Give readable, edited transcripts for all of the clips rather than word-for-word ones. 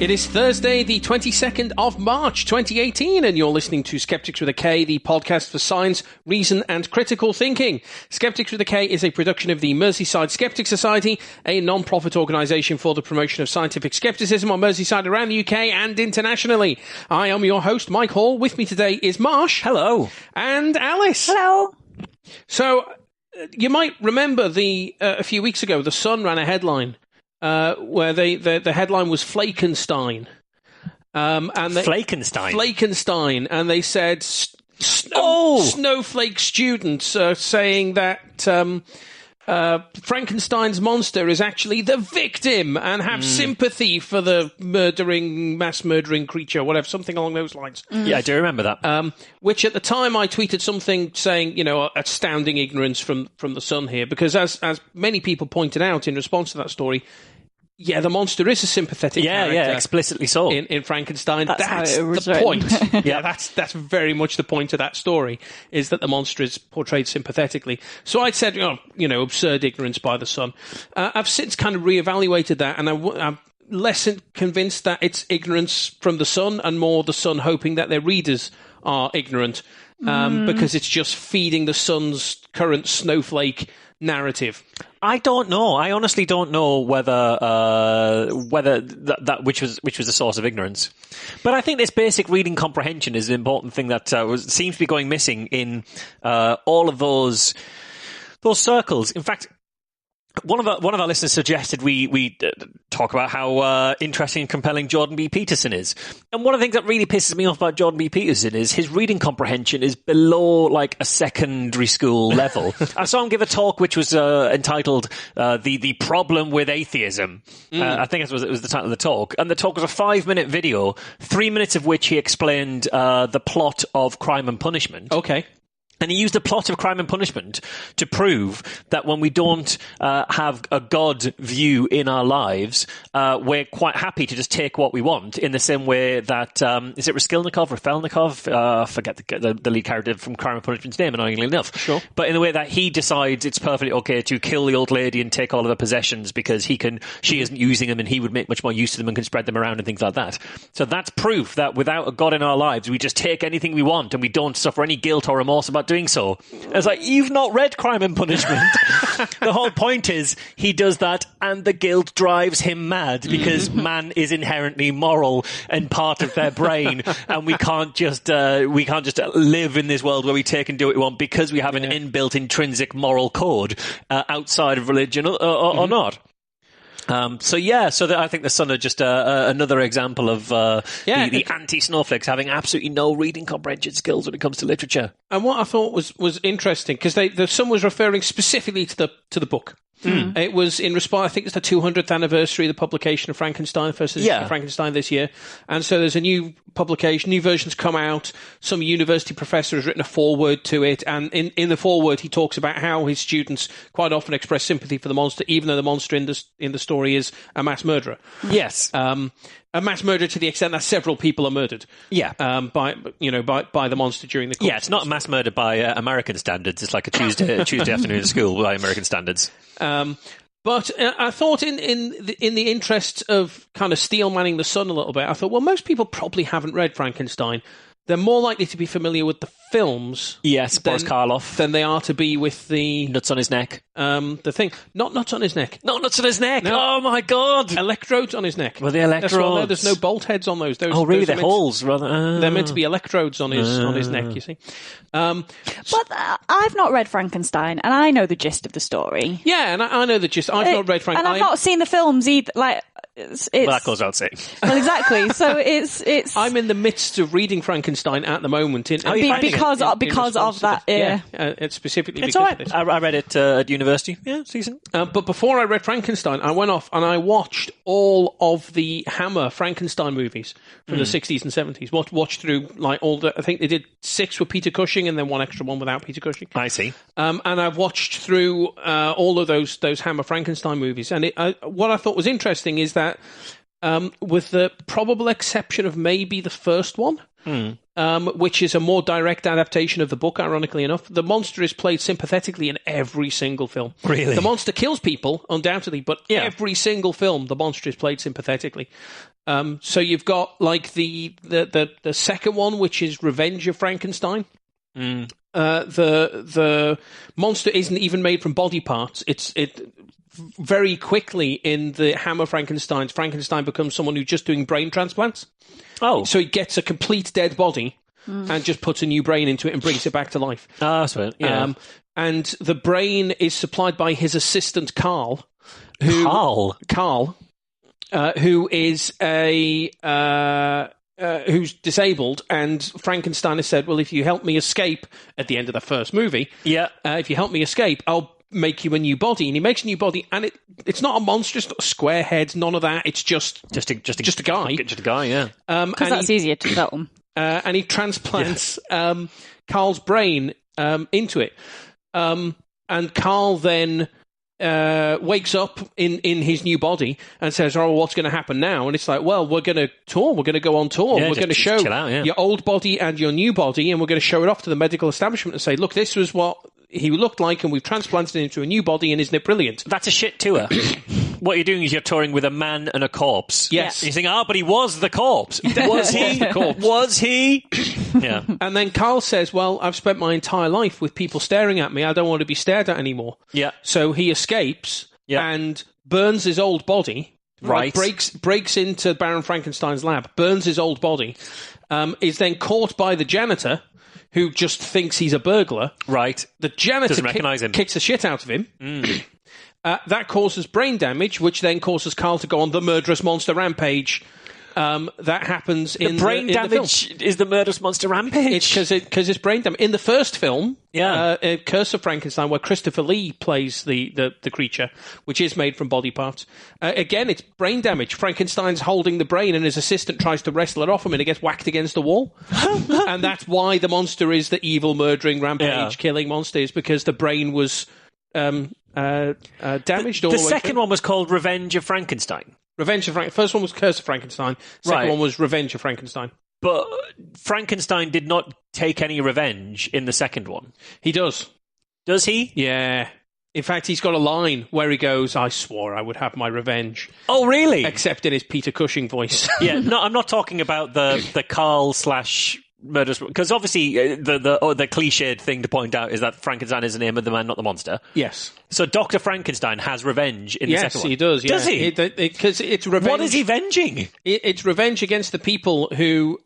It is Thursday, the 22nd of March, 2018, and you're listening to Skeptics with a K, the podcast for science, reason, and critical thinking. Skeptics with a K is a production of the Merseyside Skeptics Society, a non-profit organisation for the promotion of scientific skepticism on Merseyside around the UK and internationally. I am your host, Mike Hall. With me today is Marsh. Hello. And Alice. Hello. So, you might remember a few weeks ago, The Sun ran a headline where the headline was Flakenstein. Flakenstein. And they said snowflake students saying that Frankenstein's monster is actually the victim and have sympathy for the mass murdering creature, whatever, something along those lines. Yeah, I do remember that. Which at the time I tweeted something saying, astounding ignorance from The Sun here, because as many people pointed out in response to that story, yeah, the monster is a sympathetic character. Yeah, explicitly so. In Frankenstein. That's the point. Yeah, that's very much the point of that story, is that the monster is portrayed sympathetically. So I said, absurd ignorance by The Sun. I've since kind of reevaluated that, and I'm less convinced that it's ignorance from The Sun and more The Sun hoping that their readers are ignorant, because it's just feeding The Sun's current snowflake narrative. I don't know. I honestly don't know whether that which was the source of ignorance. But I think this basic reading comprehension is an important thing that seems to be going missing in all of those circles. In fact, one of our listeners suggested we talk about how interesting and compelling Jordan B. Peterson is. And one of the things that really pisses me off about Jordan B. Peterson is his reading comprehension is below like a secondary school level. I saw him give a talk which was entitled The Problem with Atheism. I think it was the title of the talk. And the talk was a 5-minute video, 3 minutes of which he explained the plot of Crime and Punishment. Okay. And he used a plot of Crime and Punishment to prove that when we don't have a God view in our lives, we're quite happy to just take what we want, in the same way that, is it Raskolnikov or Felnikov? I forget the lead character from Crime and Punishment's name, annoyingly enough. Sure. But in the way that he decides it's perfectly okay to kill the old lady and take all of her possessions because she isn't using them and he would make much more use of them and can spread them around and things like that. So that's proof that without a God in our lives, we just take anything we want and we don't suffer any guilt or remorse about doing so. It's like, you've not read Crime and Punishment. The whole point is he does that and the guilt drives him mad because man is inherently moral and part of their brain, and we can't just live in this world where we take and do what we want because we have an inbuilt intrinsic moral code outside of religion or not. So I think The Sun are just another example of the anti-snowflakes having absolutely no reading comprehension skills when it comes to literature. And what I thought was interesting, because The Sun was referring specifically to the book. It was in response, I think it's the 200th anniversary of the publication of Frankenstein, first edition of Frankenstein this year. And so there's a new publication, new versions come out. Some university professor has written a foreword to it. And in the foreword, he talks about how his students quite often express sympathy for the monster, even though the monster in the story is a mass murderer. Yes. A mass murder to the extent that several people are murdered. Yeah. By the monster during the course. Yeah, it's not a mass murder by American standards. It's like a Tuesday afternoon at school by American standards. But I thought in the interest of kind of steel-manning The Sun a little bit, I thought, well, most people probably haven't read Frankenstein. They're more likely to be familiar with the films. Yes, Boris Karloff. Than they are to be with the... Nuts on his neck. The thing. Not nuts on his neck. Not nuts on his neck. No. Oh, my God. Electrodes on his neck. Well, the electrodes. There's no bolt heads on those. Oh, really? They're holes, rather. They're meant to be electrodes on his neck, you see. But I've not read Frankenstein, and I know the gist of the story. Yeah, and I know the gist. I've not read Frankenstein. And I've not seen the films either. Like... It's, well, that goes without saying. Well, exactly. So it's. I'm in the midst of reading Frankenstein at the moment. Because of that. Yeah. It's specifically it's because of this. I read it at university. Yeah, season. But before I read Frankenstein, I went off and I watched all of the Hammer Frankenstein movies from the 60s and 70s. Watched through like all the. I think they did 6 with Peter Cushing and then one extra one without Peter Cushing. I see. And I've watched through all of those Hammer Frankenstein movies, and what I thought was interesting is that. With the probable exception of maybe the first one, which is a more direct adaptation of the book, ironically enough, the monster is played sympathetically in every single film. Really? The monster kills people, undoubtedly, but every single film, the monster is played sympathetically. So you've got like the second one, which is Revenge of Frankenstein. The monster isn't even made from body parts. It very quickly in the Hammer Frankenstein becomes someone who's just doing brain transplants. Oh, so he gets a complete dead body and just puts a new brain into it and brings it back to life. Ah, that's right. Yeah. And the brain is supplied by his assistant Carl, who is who's disabled, and Frankenstein has said, well, if you help me escape at the end of the first movie, if you help me escape, I'll make you a new body. And he makes a new body, and it's not a monster, it's not a square head, none of that. It's just a guy. Just a guy, yeah. Because that's easier to film. And he transplants Carl's brain into it. And Carl then wakes up in his new body and says, oh, what's going to happen now? And it's like, well, we're going to tour. We're going to go on tour. We're going to show your old body and your new body, and we're going to show it off to the medical establishment and say, look, this was what he looked like, and we've transplanted him into a new body, and isn't it brilliant? That's a shit tour. What you're doing is you're touring with a man and a corpse. Yes. And you're saying, but he was the corpse. Was he? The corpse. Was he? Yeah. And then Carl says, well, I've spent my entire life with people staring at me. I don't want to be stared at anymore. Yeah. So he escapes and burns his old body. Right. Breaks into Baron Frankenstein's lab, burns his old body, is then caught by the janitor, who just thinks he's a burglar. Right. The janitor doesn't recognise him. Kicks the shit out of him. That causes brain damage, which then causes Carl to go on the murderous monster rampage. That happens in the brain damage film. Is the murderous monster rampage. It's because it's brain damage. In the first film, Curse of Frankenstein, where Christopher Lee plays the creature, which is made from body parts. Again, it's brain damage. Frankenstein's holding the brain, and his assistant tries to wrestle it off him, and it gets whacked against the wall. And that's why the monster is the evil, murdering, rampage, killing monster, is because the brain was damaged. The second one was called Revenge of Frankenstein. Revenge of Frankenstein. First one was Curse of Frankenstein. Second one was Revenge of Frankenstein. But Frankenstein did not take any revenge in the second one. He does. Does he? Yeah. In fact, he's got a line where he goes, I swore I would have my revenge. Oh, really? Except in his Peter Cushing voice. Yeah, no, I'm not talking about the Carl / murderous, because obviously the cliched thing to point out is that Frankenstein is the name of the man, not the monster. Yes. So Dr. Frankenstein has revenge in the second one. Yes, he does. Yeah. Does he? Because it's revenge. What is he venging? It's revenge against the people who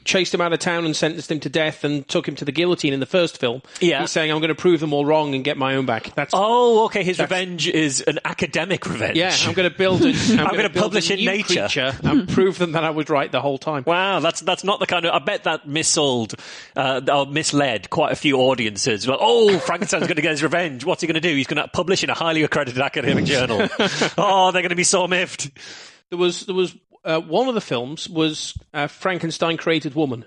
chased him out of town and sentenced him to death and took him to the guillotine in the first film. Yeah. He's saying, I'm going to prove them all wrong and get my own back. Okay. His revenge is an academic revenge. Yeah, I'm going to build it. I'm going to publish in Nature and prove them that I was right the whole time. Wow, that's not the kind of... I bet that missold or misled quite a few audiences. Like, Frankenstein's going to get his revenge. What's he going to do? He's going to publish in a highly accredited academic journal. They're going to be so miffed. There was one of the films was Frankenstein Created Woman.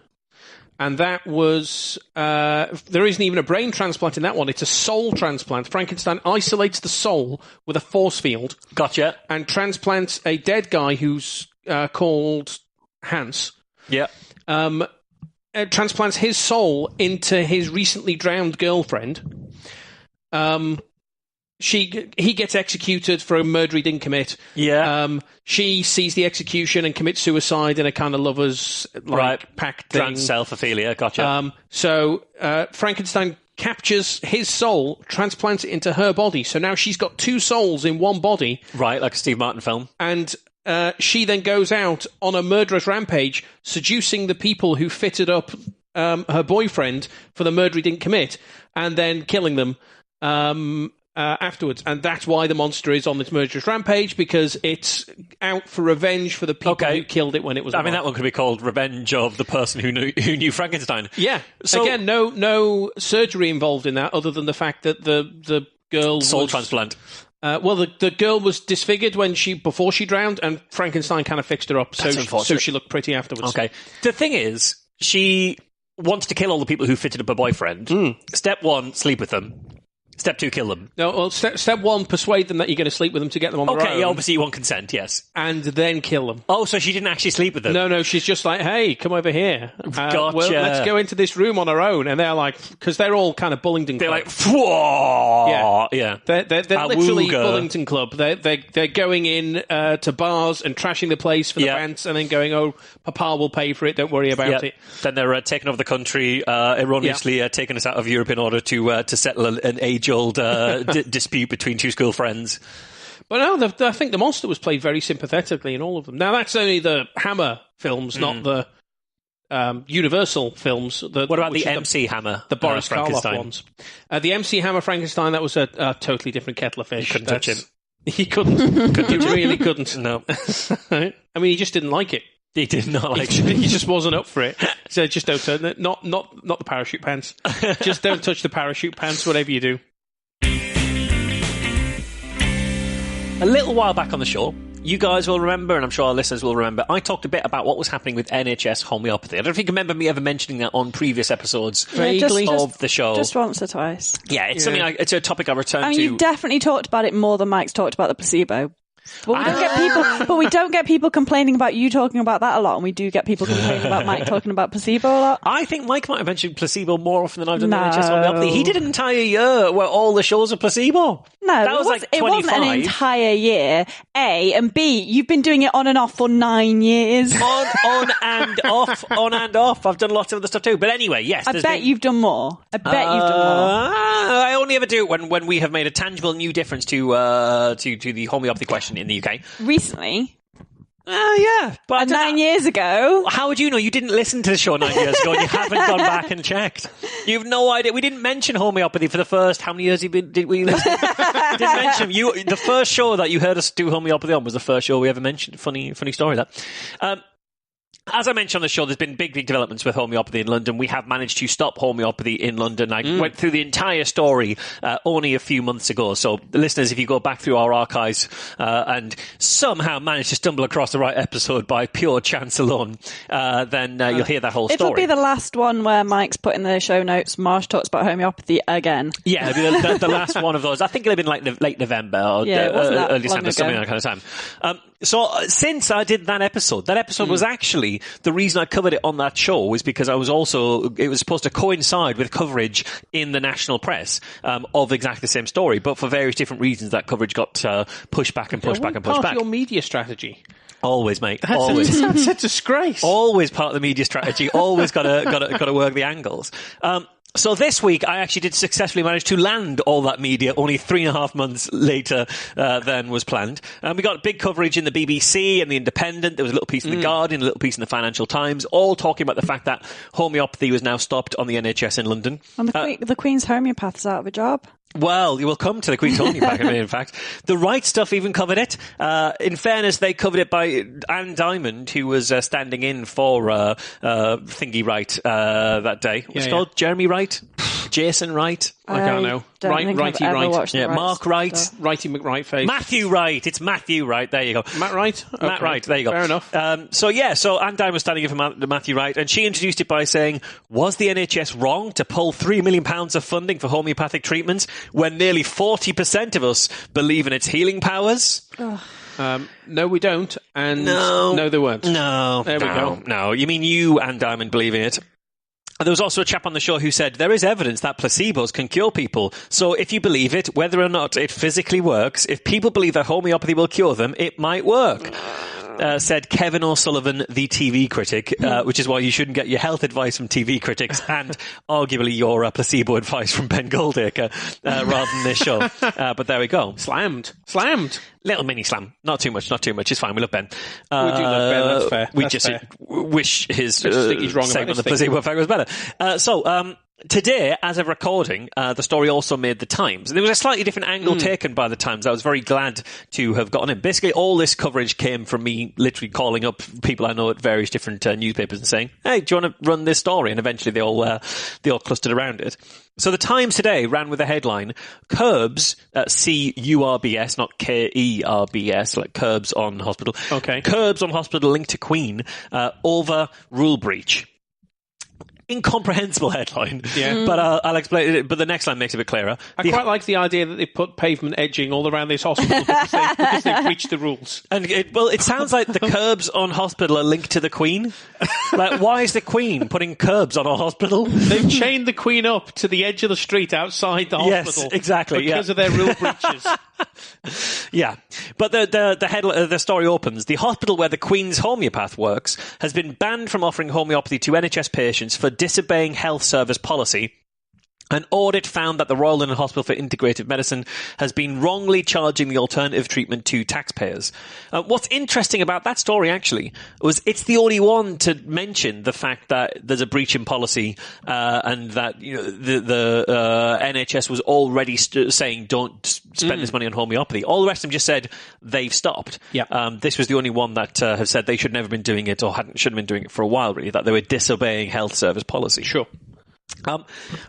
And that was... there isn't even a brain transplant in that one. It's a soul transplant. Frankenstein isolates the soul with a force field. Gotcha. And transplants a dead guy who's called Hans. Yeah. Transplants his soul into his recently drowned girlfriend. He gets executed for a murder he didn't commit. Yeah. She sees the execution and commits suicide in a kind of lovers pact thing. Self-ophelia, gotcha. So Frankenstein captures his soul, transplants it into her body. So now she's got two souls in one body. Right, like a Steve Martin film. And she then goes out on a murderous rampage, seducing the people who fitted up her boyfriend for the murder he didn't commit, and then killing them afterwards. And that's why the monster is on this murderous rampage, because it's out for revenge for the people who killed it when it was alive. I mean, that one could be called Revenge of the person who knew Frankenstein. Yeah. So, again, no surgery involved in that, other than the fact that the girl soul transplant. The girl was disfigured before she drowned, and Frankenstein kind of fixed her up, so she looked pretty afterwards. Okay. The thing is, she wants to kill all the people who fitted up her boyfriend. Step one, sleep with them. Step 2, kill them. No, well, step 1, persuade them that you're going to sleep with them to get them on their own. Okay, obviously you want consent, yes. And then kill them. Oh, so she didn't actually sleep with them? No, she's just like, hey, come over here. Gotcha. Well, let's go into this room on our own. And they're like, because they're all kind of Bullingdon They're Club. like, whoa! Yeah. They're literally Awooga. Bullingdon Club. They're going in to bars and trashing the place for the pants and then going, oh, Papa will pay for it, don't worry about it. Then they're taking over the country, erroneously taking us out of Europe in order to settle an age-old dispute between two school friends. But no, I think the monster was played very sympathetically in all of them. Now, that's only the Hammer films, not the Universal films. What about the MC Hammer? The Boris Karloff ones. The MC Hammer Frankenstein, that was a totally different kettle of fish. Couldn't touch him. He couldn't. He really couldn't. No. I mean, he just didn't like it. He did not like it. He just wasn't up for it. So just don't turn it. Not the parachute pants. Just don't touch the parachute pants, whatever you do. A little while back on the show, you guys will remember, and I'm sure our listeners will remember, I talked a bit about what was happening with NHS homeopathy. I don't know if you can remember me ever mentioning that on previous episodes of the show. Just once or twice. Yeah, it's something. It's a topic I return to. You've definitely talked about it more than Mike's talked about the placebo. But we don't get people complaining about you talking about that a lot, and we do get people complaining about Mike talking about placebo a lot. I think Mike might have mentioned placebo more often than I've done NHS homeopathy. He did an entire year where all the shows are placebo. No, that was like 25. It wasn't an entire year. A, and B, you've been doing it on and off for 9 years. On and off. I've done lots of other stuff too. But anyway, yes. I bet you've done more. I only ever do it when we have made a tangible new difference to the homeopathy question in the UK. Recently? Yeah. But 9 years ago. How would you know? You didn't listen to the show 9 years ago and you haven't gone back and checked. You have no idea. We didn't mention homeopathy for the first, how many years did we listen? Didn't mention the first show that you heard us do homeopathy on was the first show we ever mentioned. Funny story that. As I mentioned on the show, there's been big developments with homeopathy in London. We have managed to stop homeopathy in London. I went through the entire story only a few months ago. So, listeners, if you go back through our archives and somehow manage to stumble across the right episode by pure chance alone, then you'll hear that whole story. It'll be the last one where Mike's put in the show notes, Marsh talks about homeopathy again. Yeah, it'll be the last one of those. I think it'll have been like late November or early December, something like that kind of time. So since I did that episode was actually the reason I covered it on that show was because it was supposed to coincide with coverage in the national press of exactly the same story, but for various different reasons that coverage got pushed back and pushed back and pushed back. Your media strategy. Always, mate. Always. That's a disgrace. Always part of the media strategy. Always got to work the angles. So this week, I actually did successfully manage to land all that media only 3.5 months later than was planned. We got big coverage in the BBC and the Independent. There was a little piece in the Guardian, a little piece in the Financial Times, all talking about the fact that homeopathy was now stopped on the NHS in London. And the Queen's homeopath's out of a job. Well, you will come to the Queen's homeopath in fact. The Right Stuff even covered it. In fairness, they covered it by Anne Diamond, who was standing in for Thingy Wright that day. What's it called? Jeremy Wright? Jason Wright? I don't know. Righty Wright. Yeah, Mark Wright. Stuff. Righty McWrightface. Matthew Wright. It's Matthew Wright. There you go. Matt Wright? Okay. Matt Wright. There you go. Fair enough. So Anne Diamond was standing in for Matthew Wright, and she introduced it by saying, was the NHS wrong to pull £3 million of funding for homeopathic treatments when nearly 40% of us believe in its healing powers? No, we don't. And no, they weren't. No. There we go. No. You mean you, Anne Diamond, believe in it? There was also a chap on the show who said, there is evidence that placebos can cure people. So if you believe it, whether or not it physically works, if people believe that homeopathy will cure them, it might work. Said Kevin O'Sullivan, the TV critic, which is why you shouldn't get your health advice from TV critics and arguably your placebo advice from Ben Goldacre rather than this show. But there we go. Slammed. Little mini slam. Not too much. It's fine. We love Ben. We do love Ben. That's fair. We just wish his segment on the placebo effect was better. Today, as of recording, the story also made the Times. There was a slightly different angle taken by the Times. I was very glad to have gotten it. Basically, all this coverage came from me literally calling up people I know at various different newspapers and saying, hey, do you want to run this story? And eventually they all clustered around it. So the Times today ran with the headline, Curbs, C-U-R-B-S, not K-E-R-B-S, like curbs on hospital. Okay. Curbs on hospital linked to Queen over rule breach. incomprehensible headline. Yeah. But I'll explain it. But the next line makes it a bit clearer. I quite like the idea that they put pavement edging all around this hospital because they've breached the rules. And it sounds like the curbs on hospital are linked to the Queen. Like, why is the Queen putting curbs on our hospital? They've chained the Queen up to the edge of the street outside the hospital. Yes, exactly. Because of their rule breaches. Yeah, but the story opens. The hospital where the Queen's homeopath works has been banned from offering homeopathy to NHS patients for disobeying health service policy. An audit found that the Royal London Hospital for Integrative Medicine has been wrongly charging the alternative treatment to taxpayers. What's interesting about that story, actually, was it's the only one to mention the fact that there's a breach in policy and that the NHS was already saying don't spend this money on homeopathy. All the rest of them just said they've stopped. Yeah. This was the only one that have said they should never been doing it or shouldn't have been doing it for a while, really, that they were disobeying health service policy. Sure. But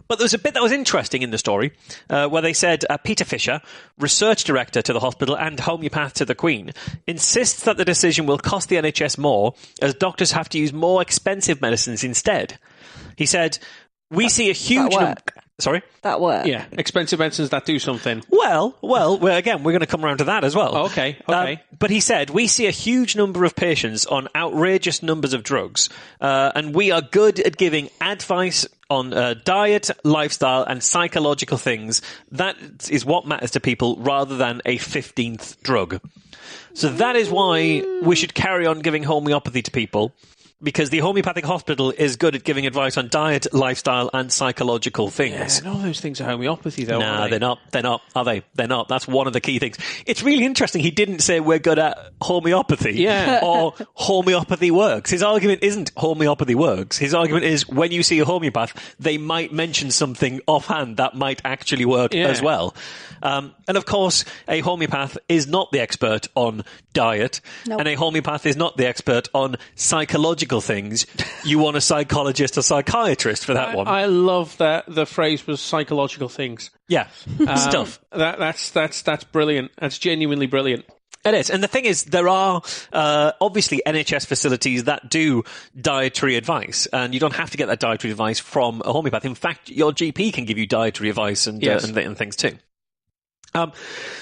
there was a bit that was interesting in the story where they said Peter Fisher, research director to the hospital and homeopath to the Queen, insists that the decision will cost the NHS more as doctors have to use more expensive medicines instead. He said, we see a huge... Sorry? That work. Yeah, expensive medicines that do something. Well, again, we're going to come around to that as well. Okay. But he said, we see a huge number of patients on outrageous numbers of drugs, and we are good at giving advice on diet, lifestyle, and psychological things. That is what matters to people rather than a 15th drug. So that is why we should carry on giving homeopathy to people. Because the homeopathic hospital is good at giving advice on diet, lifestyle, and psychological things. Yeah, all those things are homeopathy, though. Nah, they're not. They're not, are they? They're not. That's one of the key things. It's really interesting. He didn't say we're good at homeopathy or homeopathy works. His argument isn't homeopathy works. His argument is when you see a homeopath, they might mention something offhand that might actually work as well. And of course, a homeopath is not the expert on diet, and a homeopath is not the expert on psychological things. You want a psychologist or psychiatrist for that one. I love that the phrase was psychological things. Yeah, stuff. That's brilliant. That's genuinely brilliant. It is. And the thing is, there are obviously NHS facilities that do dietary advice, and you don't have to get that dietary advice from a homeopath. In fact, your GP can give you dietary advice and things too.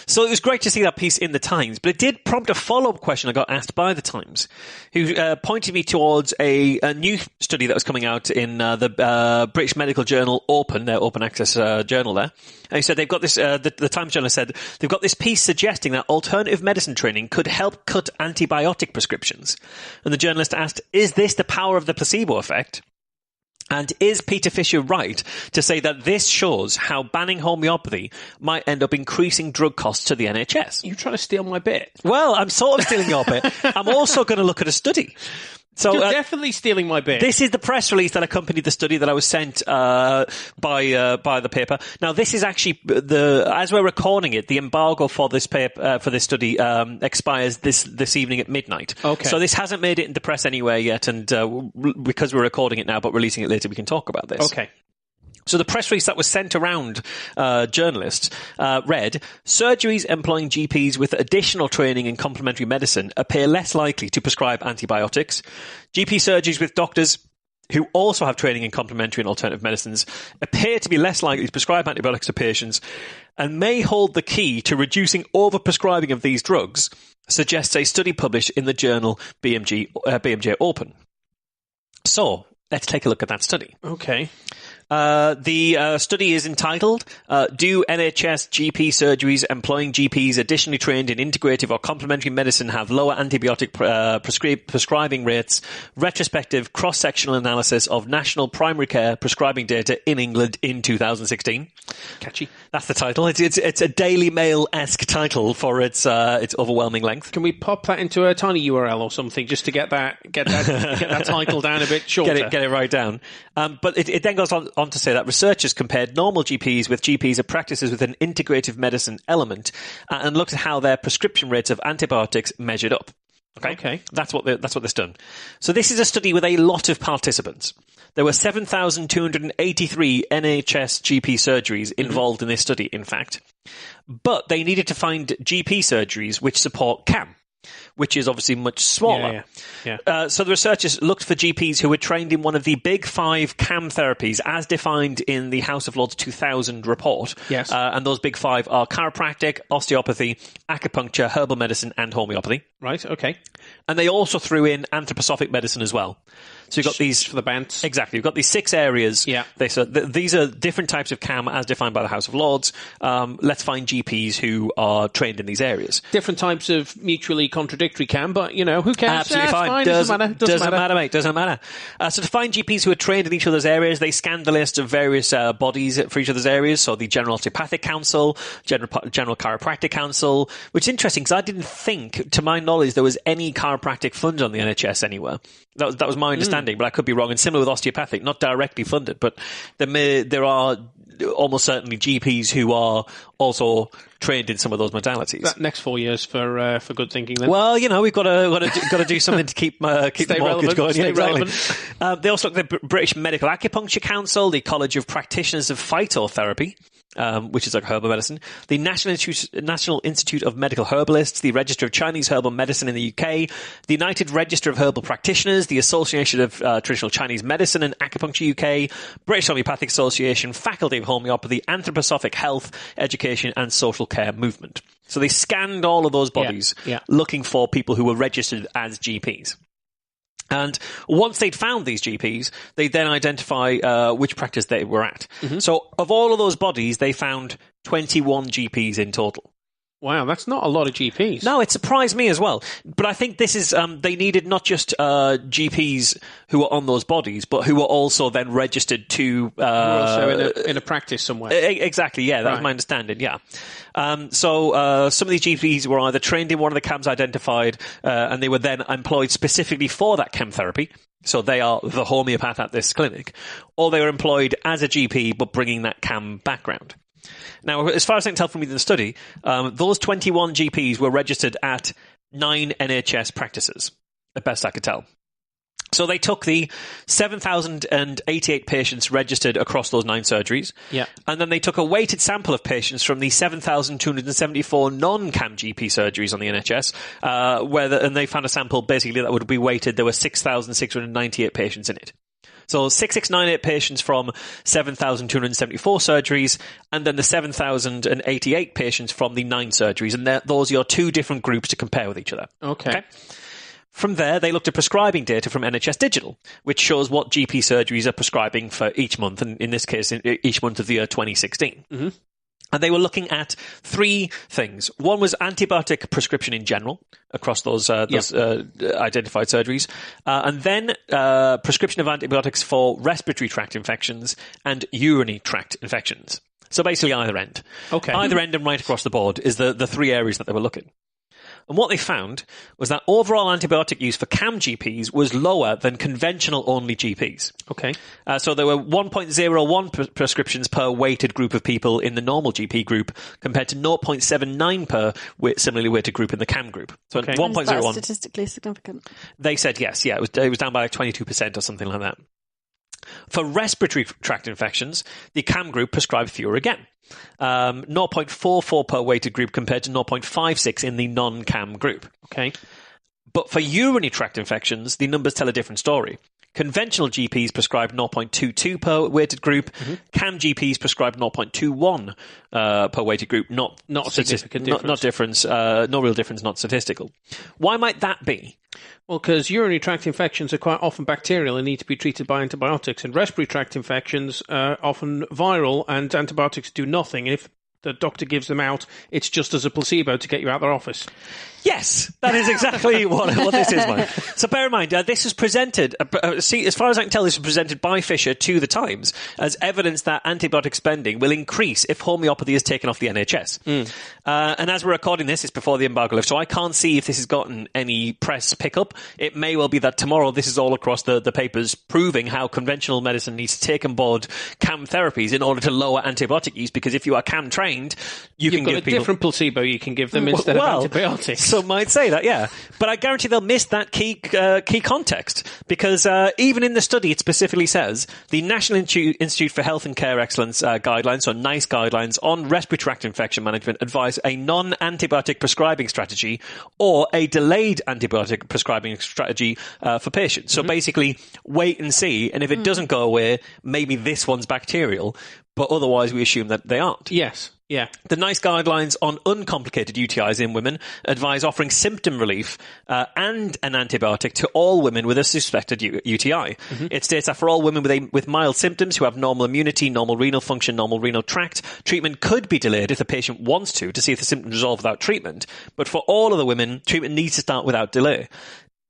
So it was great to see that piece in the Times, but it did prompt a follow-up question I got asked by the Times, who pointed me towards a new study that was coming out in the British Medical Journal Open, their open access journal there. And he said they've got this, the Times journalist said, they've got this piece suggesting that alternative medicine training could help cut antibiotic prescriptions. And the journalist asked, is this the power of the placebo effect? And is Peter Fisher right to say that this shows how banning homeopathy might end up increasing drug costs to the NHS? You're trying to steal my bit. Well, I'm sort of stealing your bit. I'm also going to look at a study. So, you're definitely stealing my bit. This is the press release that accompanied the study that I was sent by the paper. Now, this is actually as we're recording it, the embargo for this paper for this study expires this evening at midnight. Okay. So this hasn't made it into press anywhere yet, and because we're recording it now but releasing it later, we can talk about this. Okay. So the press release that was sent around journalists read, surgeries employing GPs with additional training in complementary medicine appear less likely to prescribe antibiotics. GP surgeries with doctors who also have training in complementary and alternative medicines appear to be less likely to prescribe antibiotics to patients and may hold the key to reducing overprescribing of these drugs, suggests a study published in the journal BMJ Open. So let's take a look at that study. Okay. The study is entitled, Do NHS GP surgeries employing GPs additionally trained in integrative or complementary medicine have lower antibiotic prescribing rates? Retrospective cross-sectional analysis of national primary care prescribing data in England in 2016. Catchy. That's the title. It's a Daily Mail-esque title for its overwhelming length. Can we pop that into a tiny URL or something just to get that title down a bit shorter? Get it right down. But it then goes on to say that researchers compared normal GPs with GPs of practices with an integrative medicine element and looked at how their prescription rates of antibiotics measured up. Okay. That's what they've done. So this is a study with a lot of participants. There were 7,283 NHS GP surgeries involved in this study, in fact. But they needed to find GP surgeries which support CAM. which is obviously much smaller. So the researchers looked for GPs who were trained in one of the big 5 CAM therapies as defined in the House of Lords 2000 report. Yes. And those big 5 are chiropractic, osteopathy, acupuncture, herbal medicine, and homeopathy. Right, okay. And they also threw in anthroposophic medicine as well. So you've got these... For the bants. Exactly. You've got these 6 areas. Yeah. These are different types of CAM as defined by the House of Lords. Let's find GPs who are trained in these areas. Different types of mutually contradictory CAM, but, who cares? Absolutely fine. Doesn't matter. Doesn't matter, mate. Doesn't matter. So to find GPs who are trained in each of those areas, they scanned the list of various bodies for each of those areas. So the General Osteopathic Council, General Chiropractic Council, which is interesting because I didn't think, to my knowledge, there was any chiropractic fund on the NHS anywhere. That was my understanding, but I could be wrong. And similar with osteopathic, not directly funded, but there are almost certainly GPs who are also trained in some of those modalities. That next 4 years for good thinking then. Well, we've got to do something to keep the mortgage going. Stay exactly. relevant. They also looked at the British Medical Acupuncture Council, the College of Practitioners of Phytotherapy, which is like herbal medicine, the National Institute of Medical Herbalists, the Register of Chinese Herbal Medicine in the UK, the United Register of Herbal Practitioners, the Association of Traditional Chinese Medicine and Acupuncture UK, British Homeopathic Association, Faculty of Homeopathy, Anthroposophic Health, Education and Social Care Movement. So they scanned all of those bodies looking for people who were registered as GPs. And once they'd found these GPs, they'd then identify which practice they were at. Mm-hmm. So of all of those bodies, they found 21 GPs in total. Wow, that's not a lot of GPs. No, it surprised me as well. But I think this is, they needed not just GPs who were on those bodies, but who were also then registered to... also in a practice somewhere. Exactly, yeah, that was my understanding, yeah. So some of these GPs were either trained in one of the CAMs identified, and they were then employed specifically for that CAM therapy. So they are the homeopath at this clinic. Or they were employed as a GP, but bringing that CAM background. Now, as far as I can tell from reading the study, those 21 GPs were registered at 9 NHS practices, at best I could tell. So they took the 7,088 patients registered across those 9 surgeries, and then they took a weighted sample of patients from the 7,274 non-CAM GP surgeries on the NHS, and they found a sample basically that would be weighted. There were 6,698 patients in it. So 6,698 patients from 7,274 surgeries, and then the 7,088 patients from the 9 surgeries. And those are your 2 different groups to compare with each other. Okay. From there, they looked at prescribing data from NHS Digital, which shows what GP surgeries are prescribing for each month, and in this case, each month of the year 2016. Mm-hmm. And they were looking at 3 things. One was antibiotic prescription in general across those identified surgeries. And then prescription of antibiotics for respiratory tract infections and urinary tract infections. So basically either end. Okay. Either end and right across the board is the 3 areas that they were looking. And what they found was that overall antibiotic use for CAM GPs was lower than conventional-only GPs. Okay. So there were 1.01 prescriptions per weighted group of people in the normal GP group, compared to 0.79 per similarly weighted group in the CAM group. So 1.01. Is that statistically significant? They said yes. Yeah, it was down by like 22% or something like that. For respiratory tract infections, the CAM group prescribed fewer again. 0.44 per weighted group compared to 0.56 in the non-CAM group. Okay. But for urinary tract infections, the numbers tell a different story. Conventional GPs prescribed 0.22 per weighted group. Mm-hmm. CAM GPs prescribed 0.21 per weighted group. Not a significant difference. Not difference. No real difference. Not statistical. Why might that be? Well, because urinary tract infections are quite often bacterial and need to be treated by antibiotics, and respiratory tract infections are often viral, and antibiotics do nothing. And if the doctor gives them out, it's just as a placebo to get you out of their office. Yes, that is exactly what this is, Mike. So bear in mind, this was presented, as far as I can tell, this was presented by Fisher to the Times as evidence that antibiotic spending will increase if homeopathy is taken off the NHS. And as we're recording this, it's before the embargo lift, so I can't see if this has gotten any press pickup. It may well be that tomorrow this is all across the papers proving how conventional medicine needs to take on board CAM therapies in order to lower antibiotic use, because if you are CAM trained, trained, you You've can got give a people different placebo you can give them instead of antibiotics. Some might say that, yeah. But I guarantee they'll miss that key context, because even in the study it specifically says the National Institute for Health and Care Excellence guidelines, so NICE guidelines, on respiratory tract infection management advise a non-antibiotic prescribing strategy or a delayed antibiotic prescribing strategy for patients. So basically, wait and see, and if it doesn't go away, maybe this one's bacterial, but otherwise we assume that they aren't. Yes. Yeah. The NICE guidelines on uncomplicated UTIs in women advise offering symptom relief and an antibiotic to all women with a suspected UTI. It states that for all women with mild symptoms who have normal immunity, normal renal function, normal renal tract, treatment could be delayed if the patient wants to see if the symptoms resolve without treatment. But for all of the women, treatment needs to start without delay.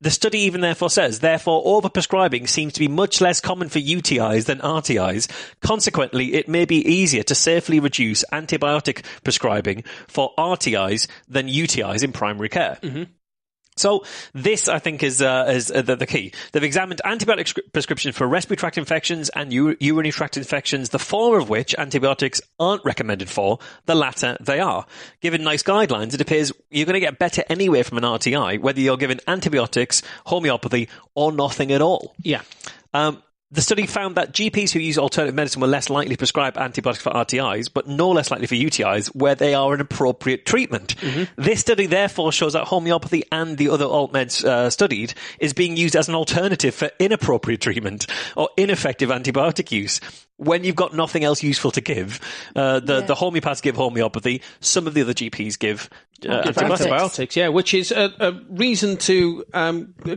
The study even therefore says, therefore, overprescribing seems to be much less common for UTIs than RTIs. Consequently, it may be easier to safely reduce antibiotic prescribing for RTIs than UTIs in primary care. So this, I think, is the key. They've examined antibiotic prescriptions for respiratory tract infections and urinary tract infections, the former of which antibiotics aren't recommended for, the latter they are. Given NICE guidelines, it appears you're going to get better anyway from an RTI, whether you're given antibiotics, homeopathy, or nothing at all. Yeah. The study found that GPs who use alternative medicine were less likely to prescribe antibiotics for RTIs, but no less likely for UTIs, where they are an appropriate treatment. This study therefore shows that homeopathy and the other alt meds studied is being used as an alternative for inappropriate treatment or ineffective antibiotic use. When you've got nothing else useful to give, the homeopaths give homeopathy, some of the other GPs give antibiotics, yeah, which is a reason to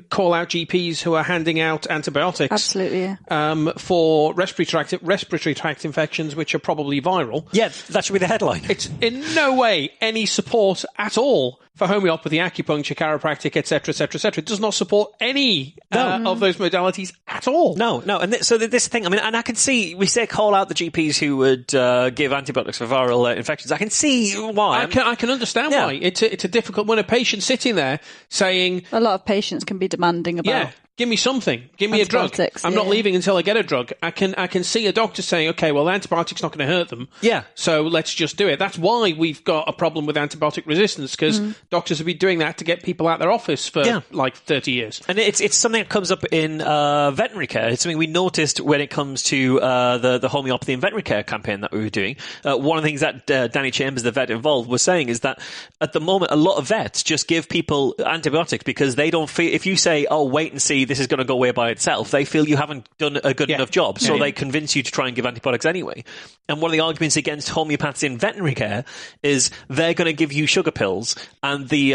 call out GPs who are handing out antibiotics. Absolutely, yeah. For respiratory tract infections, which are probably viral. Yeah, that should be the headline. It's in no way any support at all for homeopathy, acupuncture, chiropractic, etc., etc., etc. It does not support any of those modalities at all. No. And so this thing, I mean, and I can see, we say call out the GPs who would give antibiotics for viral infections. I can see why. I can understand why. It's a difficult, when a patient's sitting there saying... A lot of patients can be demanding about... Yeah. Give me something. Give me a drug. I'm not leaving until I get a drug. I can see a doctor saying, okay, well, the antibiotic's not going to hurt them. Yeah. So let's just do it. That's why we've got a problem with antibiotic resistance, because doctors have been doing that to get people out their office for like 30 years. And it's something that comes up in veterinary care. It's something we noticed when it comes to the homeopathy and veterinary care campaign that we were doing. One of the things that Danny Chambers, the vet involved, was saying is that at the moment, a lot of vets just give people antibiotics because they don't feel, if you say, oh, wait and see, this is going to go away by itself, they feel you haven't done a good enough job, so they convince you to try and give antibiotics anyway. And one of the arguments against homeopaths in veterinary care is they're going to give you sugar pills, and the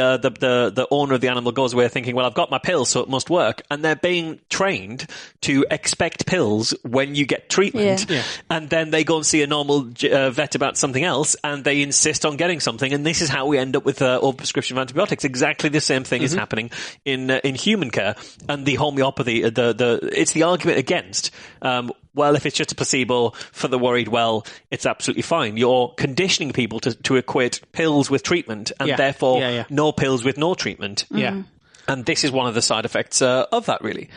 owner of the animal goes away thinking, well, I've got my pills, so it must work. And they're being trained to expect pills when you get treatment. Yeah. And then they go and see a normal vet about something else, and they insist on getting something. And this is how we end up with overprescription of antibiotics. Exactly the same thing is happening in human care. And the homeopathy, it's the argument against, well, if it's just a placebo for the worried well, it's absolutely fine. You're conditioning people to equate pills with treatment, and therefore no pills with no treatment. Yeah. And this is one of the side effects of that, really.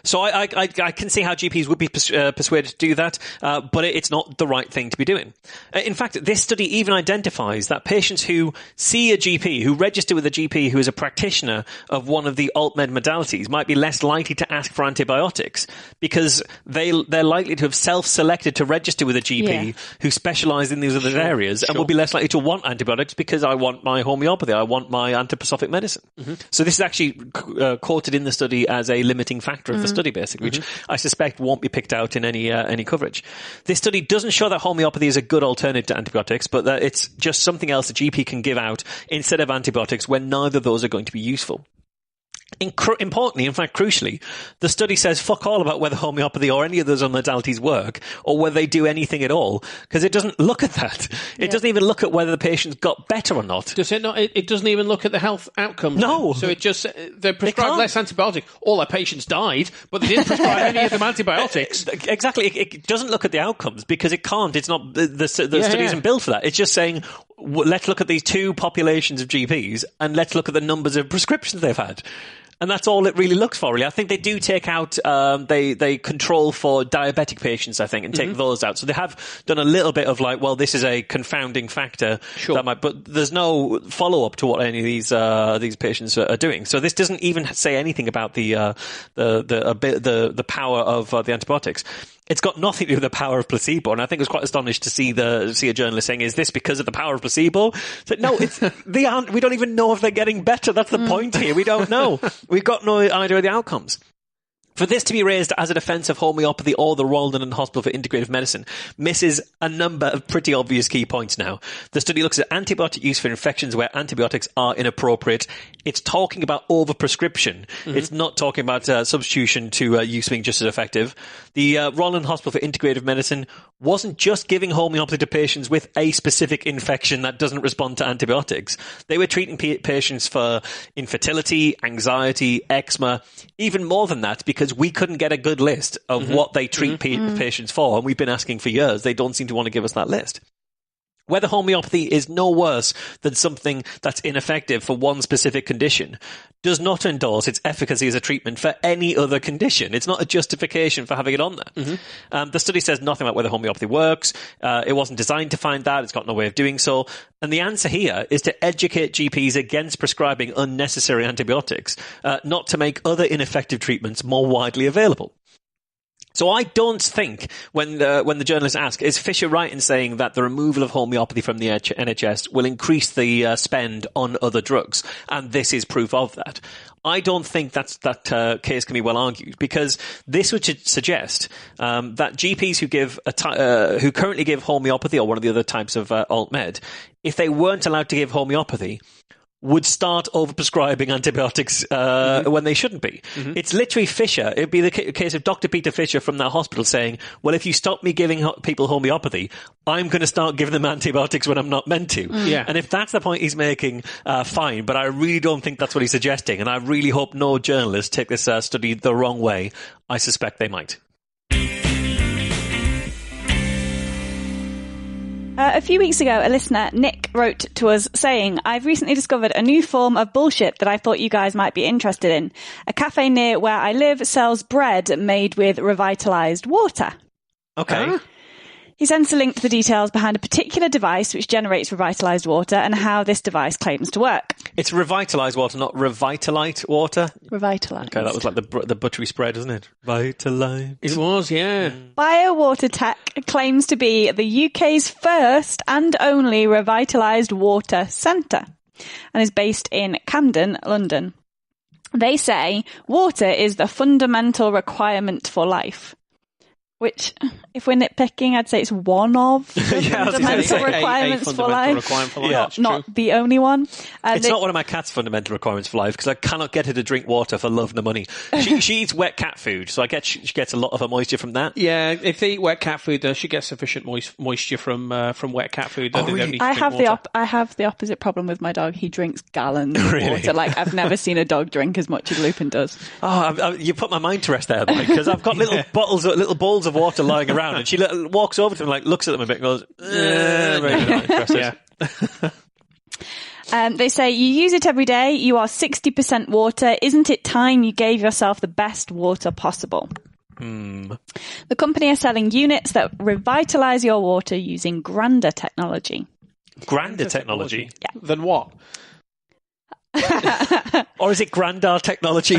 So I can see how GPs would be persuaded to do that, but it's not the right thing to be doing. In fact, this study even identifies that patients who see a GP, who register with a GP who is a practitioner of one of the alt-med modalities, might be less likely to ask for antibiotics because they're likely to have self-selected to register with a GP who specialises in these other areas and will be less likely to want antibiotics because I want my homeopathy, I want my antiprosophic medicine. So this is actually quoted in the study as a limiting factor of the study, basically, which I suspect won't be picked out in any coverage. This study doesn't show that homeopathy is a good alternative to antibiotics, but that it's just something else a GP can give out instead of antibiotics when neither of those are going to be useful. Importantly, in fact, crucially, the study says fuck all about whether homeopathy or any of those other modalities work or whether they do anything at all, because it doesn't look at that. It doesn't even look at whether the patients got better or not. Does it not? It doesn't even look at the health outcomes. No. So it just, they prescribed less antibiotic. All our patients died, but they didn't prescribe any of them antibiotics. Exactly. It doesn't look at the outcomes because it can't. It's not, the study isn't built for that. It's just saying, let's look at these two populations of GPs and let's look at the numbers of prescriptions they've had. And that's all it really looks for, really. I think they do take out, they control for diabetic patients, I think, and take those out. So they have done a little bit of like, well, this is a confounding factor. Sure. But there's no follow-up to what any of these patients are doing. So this doesn't even say anything about the power of the antibiotics. It's got nothing to do with the power of placebo, and I think I was quite astonished to see a journalist saying, "Is this because of the power of placebo?" So, no, they aren't. We don't even know if they're getting better. That's the point here. We don't know. We've got no idea of the outcomes. For this to be raised as a defence of homeopathy or the Royal London Hospital for Integrative Medicine misses a number of pretty obvious key points now. The study looks at antibiotic use for infections where antibiotics are inappropriate. It's talking about overprescription. It's not talking about substitution to use being just as effective. The Royal London Hospital for Integrative Medicine wasn't just giving homeopathy to patients with a specific infection that doesn't respond to antibiotics. They were treating patients for infertility, anxiety, eczema, even more than that, because we couldn't get a good list of what they treat patients for, and we've been asking for years. They don't seem to want to give us that list. Whether homeopathy is no worse than something that's ineffective for one specific condition does not endorse its efficacy as a treatment for any other condition. It's not a justification for having it on there. The study says nothing about whether homeopathy works. It wasn't designed to find that. It's got no way of doing so. And the answer here is to educate GPs against prescribing unnecessary antibiotics, not to make other ineffective treatments more widely available. So I don't think when the journalists ask, is Fisher right in saying that the removal of homeopathy from the NHS will increase the spend on other drugs? And this is proof of that. I don't think that case can be well argued, because this would suggest that GPs who currently give homeopathy or one of the other types of alt-med, if they weren't allowed to give homeopathy, would start overprescribing antibiotics when they shouldn't be. It's literally Fisher. It'd be the case of Dr. Peter Fisher from that hospital saying, well, if you stop me giving people homeopathy, I'm going to start giving them antibiotics when I'm not meant to. Yeah. And if that's the point he's making, fine. But I really don't think that's what he's suggesting. And I really hope no journalists take this study the wrong way. I suspect they might. A few weeks ago, a listener, Nick, wrote to us saying, I've recently discovered a new form of bullshit that I thought you guys might be interested in. A cafe near where I live sells bread made with revitalised water. Okay. He sends a link to the details behind a particular device which generates revitalised water and how this device claims to work. It's revitalised water, not Revitalite water. Revitalised. Okay, that was like the buttery spread, isn't it? Vitalite. It was, yeah. BioWater Tech claims to be the UK's first and only revitalised water centre and is based in Camden, London. They say water is the fundamental requirement for life. Which, if we're nitpicking, I'd say it's one of the fundamental requirements for life. Not the only one. It's not one of my cat's fundamental requirements for life, because I cannot get her to drink water for love nor money. She eats wet cat food, so I get she gets a lot of her moisture from that. Yeah, if they eat wet cat food, though, she gets sufficient moisture from wet cat food. Really? I have the opposite problem with my dog. He drinks gallons of water. Like, I've never seen a dog drink as much as Lupin does. Oh, you put my mind to rest there, because I've got little bowls of water lying around, and she walks over to him, like, looks at them a bit and goes, maybe not interested. Yeah. They say, you use it every day, you are 60% water, isn't it time you gave yourself the best water possible? The company are selling units that revitalise your water using Grander technology. Grander technology? Yeah. Then what? Or is it Grandar technology?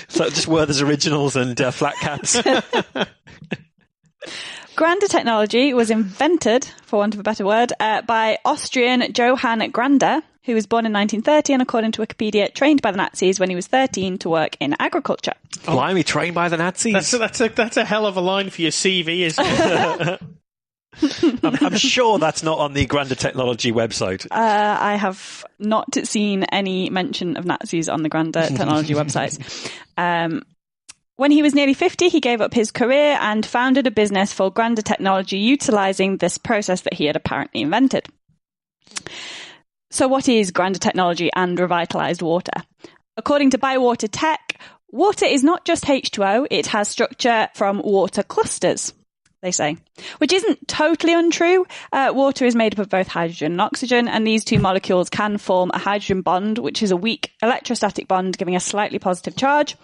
So just Werther's Originals and Flat Cats. Grander technology was invented, for want of a better word, by Austrian Johann Grander, who was born in 1930 and, according to Wikipedia, trained by the Nazis when he was 13 to work in agriculture. Blimey, trained by the Nazis? That's a hell of a line for your CV, isn't it? I'm sure that's not on the Grander Technology website. I have not seen any mention of Nazis on the Grander Technology website. When he was nearly 50, he gave up his career and founded a business for Grander Technology, utilising this process that he had apparently invented. So what is Grander Technology and revitalised water? According to BioWater Tech, water is not just H2O, it has structure from water clusters. they say, which isn't totally untrue. Water is made up of both hydrogen and oxygen, and these two molecules can form a hydrogen bond, which is a weak electrostatic bond giving a slightly positive charge.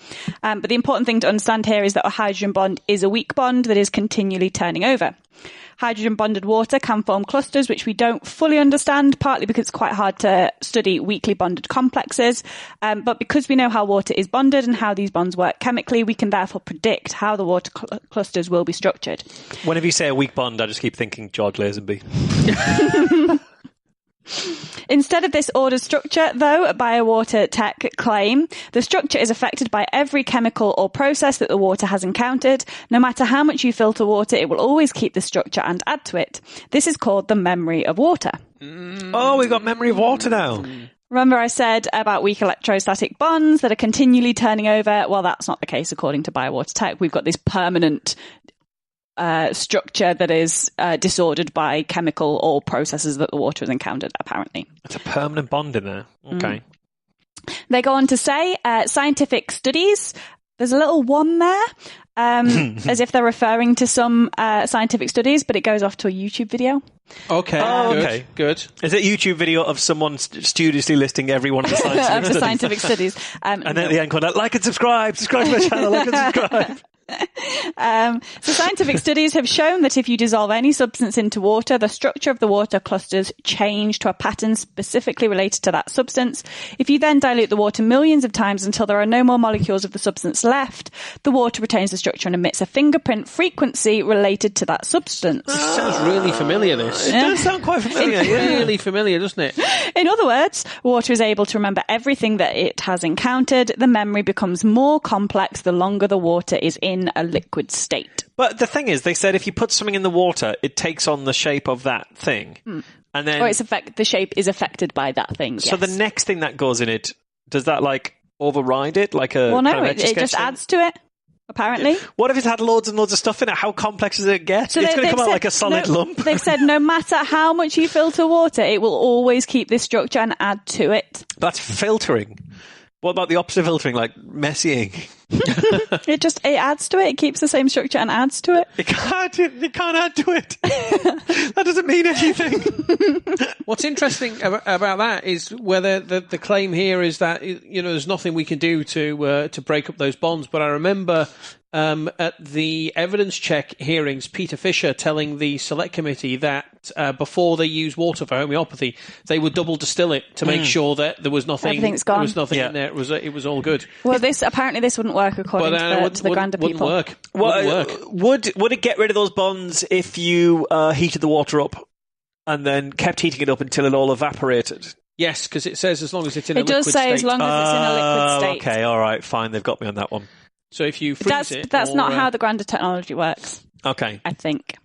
But the important thing to understand here is that a hydrogen bond is a weak bond that is continually turning over. Hydrogen bonded water can form clusters, which we don't fully understand, partly because it's quite hard to study weakly bonded complexes. But because we know how water is bonded and how these bonds work chemically, we can therefore predict how the water clusters will be structured. Whenever you say a weak bond, I just keep thinking George Lazenby. Instead of this ordered structure, though, BioWater claim, the structure is affected by every chemical or process that the water has encountered. No matter how much you filter water, it will always keep the structure and add to it. This is called the memory of water. Oh, we've got memory of water now. Remember I said about weak electrostatic bonds that are continually turning over? Well, that's not the case according to BioWater. We've got this permanent structure that is disordered by chemical or processes that the water has encountered, apparently. It's a permanent bond in there. Okay. They go on to say scientific studies. There's a little one there, as if they're referring to some scientific studies, but it goes off to a YouTube video. Okay. Okay. Good. Is it a YouTube video of someone studiously listing every one of the scientific studies? Scientific studies. And then at the end, going, like and subscribe to my channel, like and subscribe. So scientific studies have shown that if you dissolve any substance into water, the structure of the water clusters change to a pattern specifically related to that substance. If you then dilute the water millions of times until there are no more molecules of the substance left, the water retains the structure and emits a fingerprint frequency related to that substance. This sounds really familiar, this. It does sound quite familiar. It's really familiar, doesn't it? In other words, water is able to remember everything that it has encountered. The memory becomes more complex the longer the water is in a liquid state. But the thing is, they said if you put something in the water, it takes on the shape of that thing. And then, or the shape is affected by that thing. So the next thing that goes in it, does that like override it? Like a well, no, kind of it just adds to it. Apparently. What if it's had loads and loads of stuff in it? How complex does it get? So it's going to come out like a solid lump. They've said no matter how much you filter water, it will always keep this structure and add to it. That's filtering. What about the opposite of filtering, like messying? It adds to it. It keeps the same structure and adds to it. It can't add to it. That doesn't mean anything. What's interesting about that is whether the claim here is that there's nothing we can do to break up those bonds. But I remember at the evidence check hearings, Peter Fisher telling the select committee that before they use water for homeopathy, they would double distill it to make sure that there was nothing. Everything's gone. There was nothing in there. It was all good. Well, apparently this wouldn't work according to the grander people. Wouldn't work. Would it get rid of those bonds if you heated the water up and then kept heating it up until it all evaporated? Yes, because it says as long as it's in a liquid state. It does say as long as it's in a liquid state. Okay, all right, fine. They've got me on that one. So if you freeze it... That's not how the grander technology works. Okay. I think.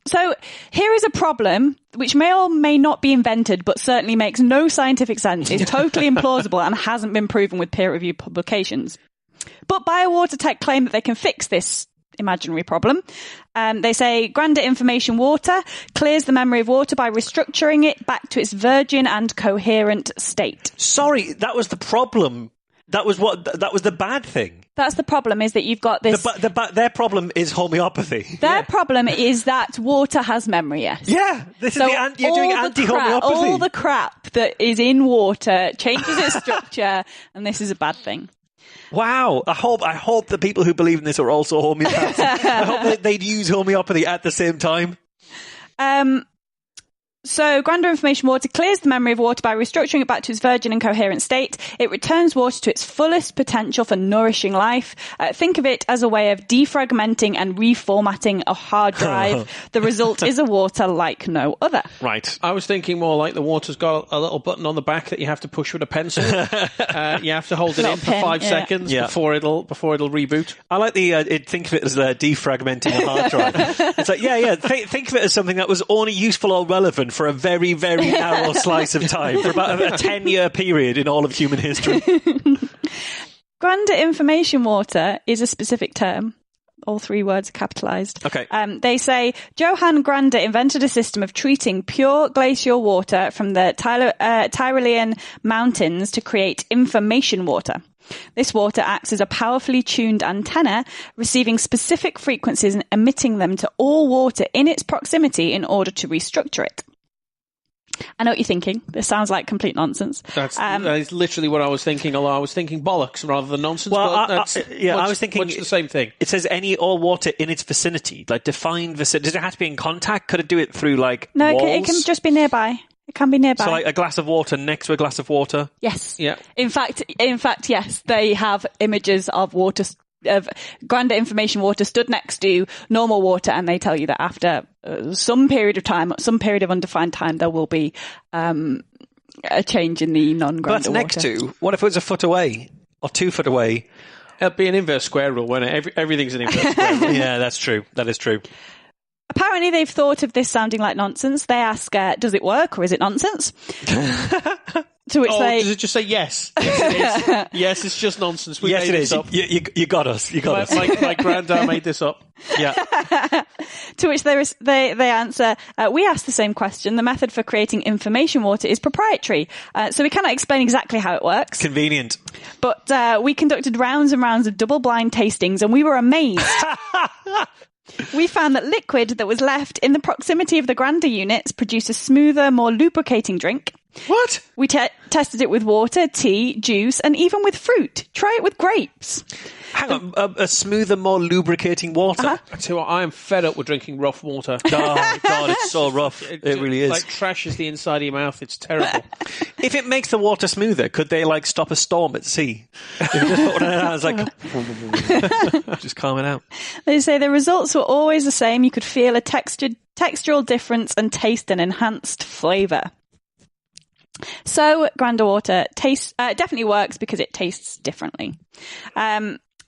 So here is a problem which may or may not be invented, but certainly makes no scientific sense, is totally implausible and hasn't been proven with peer-reviewed publications. But BioWater claim that they can fix this imaginary problem. They say grander information water clears the memory of water by restructuring it back to its virgin and coherent state. Sorry, that was the problem. That was the bad thing. That's the problem, is that you've got this... Their problem is homeopathy. Their problem is that water has memory, yes. Yeah, you're doing anti-homeopathy. All the crap that is in water changes its structure, and this is a bad thing. Wow, I hope the people who believe in this are also homeopaths. I hope they'd use homeopathy at the same time. So, grander information water clears the memory of water by restructuring it back to its virgin and coherent state. It returns water to its fullest potential for nourishing life. Think of it as a way of defragmenting and reformatting a hard drive. The result is a water like no other. Right. I was thinking more like the water's got a little button on the back that you have to push with a pencil. You have to hold it in for 5 seconds before it'll reboot. I like think of it as defragmenting a hard drive. It's like, think of it as something that was only useful or relevant for a very, very narrow slice of time, for about a 10-year period in all of human history. Grander information water is a specific term. All 3 words are capitalized. Okay. They say Johann Grander invented a system of treating pure glacial water from the Tyrolean mountains to create information water. This water acts as a powerfully tuned antenna, receiving specific frequencies and emitting them to all water in its proximity in order to restructure it. I know what you're thinking. This sounds like complete nonsense. That is literally what I was thinking, although I was thinking bollocks rather than nonsense. Well, I was thinking much the same thing. It says any or water in its vicinity, like defined vicinity. Does it have to be in contact? Could it do it through walls? It can just be nearby. It can be nearby. So like a glass of water next to a glass of water? Yes. Yeah. In fact, yes, they have images of water, of Grander information water stood next to normal water, and they tell you that after some period of undefined time, there will be a change in the non-Grander water. But that's next to. What if it was a foot away or 2 foot away? It'd be an inverse square rule, wouldn't it? Everything's an inverse square rule. Yeah, that's true. That is true. Apparently, they've thought of this sounding like nonsense. They ask, does it work or is it nonsense? To which does it just say yes? Yes, it is. Yes, it's just nonsense. Yes, it is. You got us. You got us. My granddad made this up. Yeah. To which they answer, we asked the same question. The method for creating information water is proprietary, so we cannot explain exactly how it works. Convenient. But we conducted rounds and rounds of double-blind tastings, and we were amazed. We found that liquid that was left in the proximity of the Grander units produced a smoother, more lubricating drink. What? We tested it with water, tea, juice, and even with fruit. Try it with grapes. Hang on, a smoother, more lubricating water? I tell you what, I am fed up with drinking rough water. Oh, God, it's so rough. It really is. Like trashes the inside of your mouth. It's terrible. If it makes the water smoother, could they, stop a storm at sea? If you just put one out, it's like... just calm it out. They say the results were always the same. You could feel a textural difference and taste an enhanced flavour. So, Grander water definitely works because it tastes differently.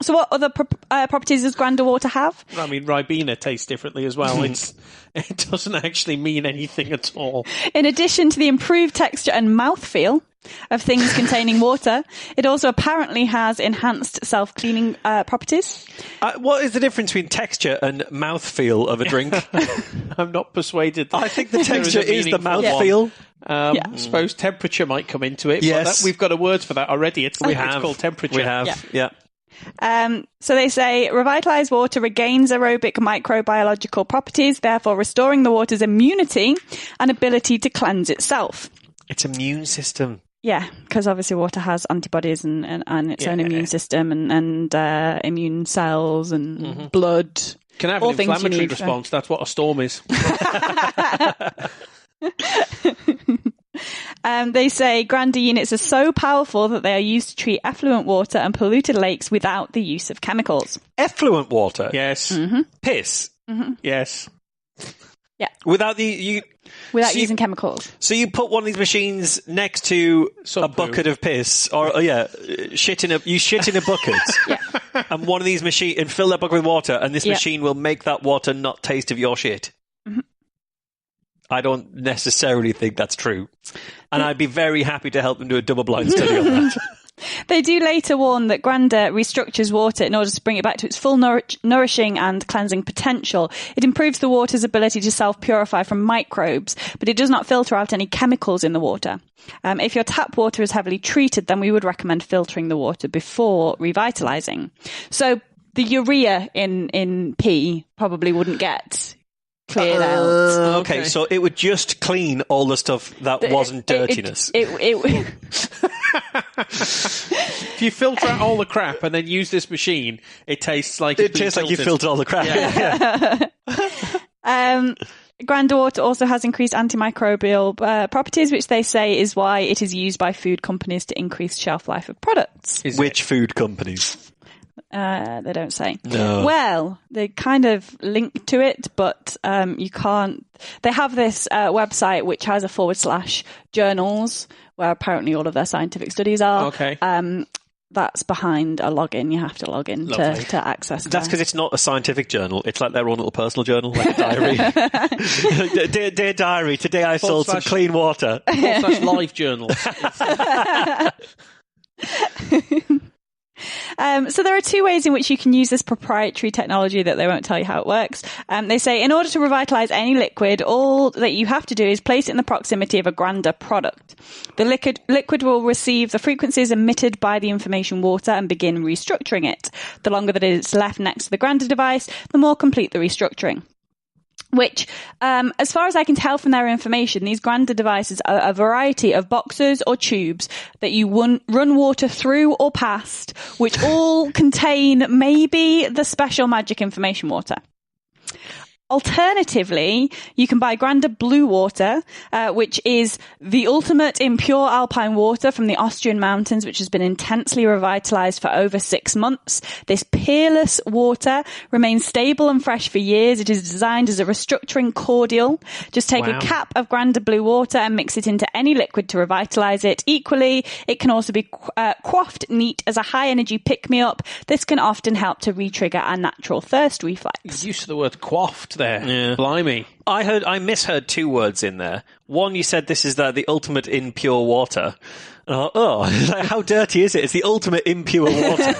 So what other properties does Grander water have? I mean, Ribena tastes differently as well. It doesn't actually mean anything at all. In addition to the improved texture and mouthfeel of things containing water, it also apparently has enhanced self-cleaning properties. What is the difference between texture and mouthfeel of a drink? I'm not persuaded. I think the texture is the mouthfeel. I suppose temperature might come into it. Yes. But we've got a word for that already. It's called temperature. We have, yeah. So they say revitalized water regains aerobic microbiological properties, therefore restoring the water's immunity and ability to cleanse itself. Its immune system. Yeah, because obviously water has antibodies and its own immune system and immune cells and blood. Can have an inflammatory response. That's what a storm is. They say Grander units are so powerful that they are used to treat effluent water and polluted lakes without the use of chemicals. Effluent water? Yes. Mm-hmm. Piss? Mm-hmm. Yes. Yeah. Without using chemicals. So you put one of these machines next to a bucket of piss, or shit in a bucket, and one of these machines, and fill that bucket with water, and this machine will make that water not taste of your shit. Mm-hmm. I don't necessarily think that's true, and I'd be very happy to help them do a double-blind study on that. They do later warn that Grander restructures water in order to bring it back to its full nourishing and cleansing potential. It improves the water's ability to self-purify from microbes, but it does not filter out any chemicals in the water. If your tap water is heavily treated, then we would recommend filtering the water before revitalizing. So the urea in pee probably wouldn't get cleared out. Okay, so it would just clean all the stuff that wasn't dirtiness. If you filter out all the crap and then use this machine, it tastes like you filtered all the crap. Grander water also has increased antimicrobial properties, which they say is why it is used by food companies to increase shelf life of products. Which food companies? They don't say. No. Well, they kind of link to it, but you can't. They have this website which has a /journals where apparently all of their scientific studies are. Okay. That's behind a login. You have to log in to access. That's because it's not a scientific journal. It's like their own little personal journal, like a diary. Dear diary, today I sold some clean water. /live journals. So there are two ways in which you can use this proprietary technology that they won't tell you how it works. They say in order to revitalize any liquid, all that you have to do is place it in the proximity of a Granda product. The liquid will receive the frequencies emitted by the information water and begin restructuring it. The longer that it's left next to the Granda device, the more complete the restructuring. Which, as far as I can tell from their information, these Granda devices are a variety of boxes or tubes that you run water through or past, which all contain maybe the special magic information water. Alternatively, you can buy Granda Blue Water, which is the ultimate in pure alpine water from the Austrian mountains, which has been intensely revitalized for over 6 months. This peerless water remains stable and fresh for years. It is designed as a restructuring cordial. Just take a cap of Granda Blue Water and mix it into any liquid to revitalize it. Equally, it can also be quaffed neat as a high-energy pick-me-up. This can often help to re-trigger a natural thirst reflex. You used the word quaffed there. Yeah. Blimey. I misheard 2 words in there. One, you said this is the ultimate in pure water. Like, how dirty is it? It's the ultimate impure water.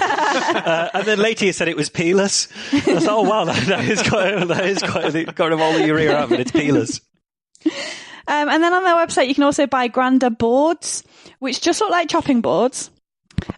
And then later you said it was peeless. I thought, oh wow, that is quite got all the urea out of it. It's peeless. And then on their website, you can also buy Granda boards, which just look like chopping boards,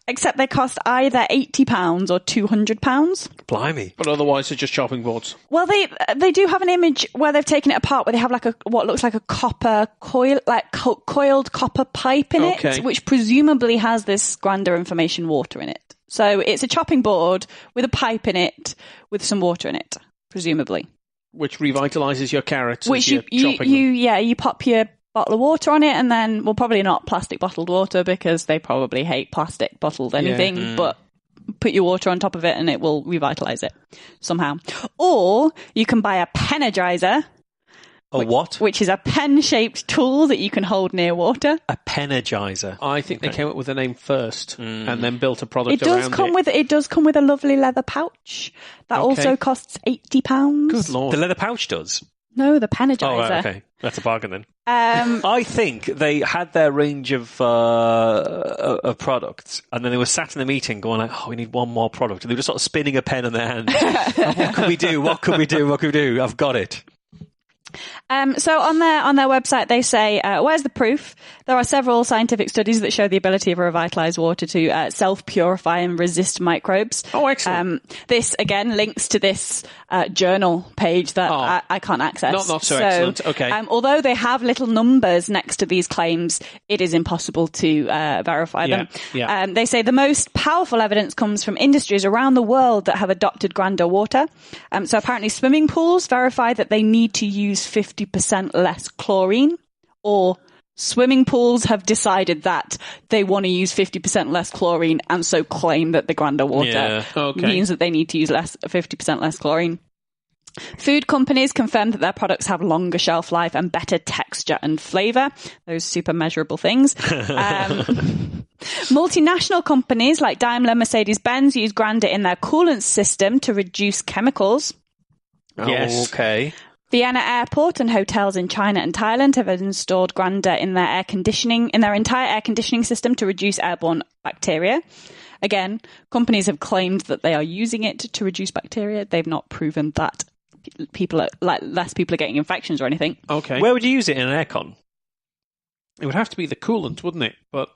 except they cost either £80 or £200. Blimey. But otherwise, they're just chopping boards. Well, they do have an image where they've taken it apart, where they have like what looks like a copper coil, like coiled copper pipe in it, which presumably has this Granda information water in it. So it's a chopping board with a pipe in it with some water in it, presumably. Which revitalizes your carrots. Which you pop your bottle of water on it, and then, well, probably not plastic bottled water because they probably hate plastic bottled anything, but put your water on top of it and it will revitalize it somehow. Or you can buy a Penergizer. What? Which is a pen-shaped tool that you can hold near water. A Penergizer. I think they came up with the name first and then built a product around it. It does come with a lovely leather pouch that also costs £80. Good Lord. The leather pouch does? No, the Penergizer. Oh, right, okay. That's a bargain then. I think they had their range of products, and then they were sat in the meeting going like, oh, we need one more product. And they were just sort of spinning a pen in their hand. What could we do? What could we do? What could we do? I've got it. So on their website, they say, where's the proof? There are several scientific studies that show the ability of revitalized water to self-purify and resist microbes. Oh, excellent. This, again, links to this journal page that I can't access. Not so excellent. Okay. Although they have little numbers next to these claims, it is impossible to verify them. Yeah. They say the most powerful evidence comes from industries around the world that have adopted Granda water. So apparently swimming pools verify that they need to use 50% less chlorine, or swimming pools have decided that they want to use 50% less chlorine and so claim that the Granda water means that they need to use 50% less chlorine. Food companies confirm that their products have longer shelf life and better texture and flavour. Those super measurable things. Multinational companies like Daimler, Mercedes-Benz use Granda in their coolant system to reduce chemicals. Yes. Okay. Vienna Airport and hotels in China and Thailand have installed Granda in their entire air conditioning system to reduce airborne bacteria. Again, companies have claimed that they are using it to reduce bacteria. They've not proven that less people are getting infections or anything. Okay. Where would you use it in an aircon? It would have to be the coolant, wouldn't it? But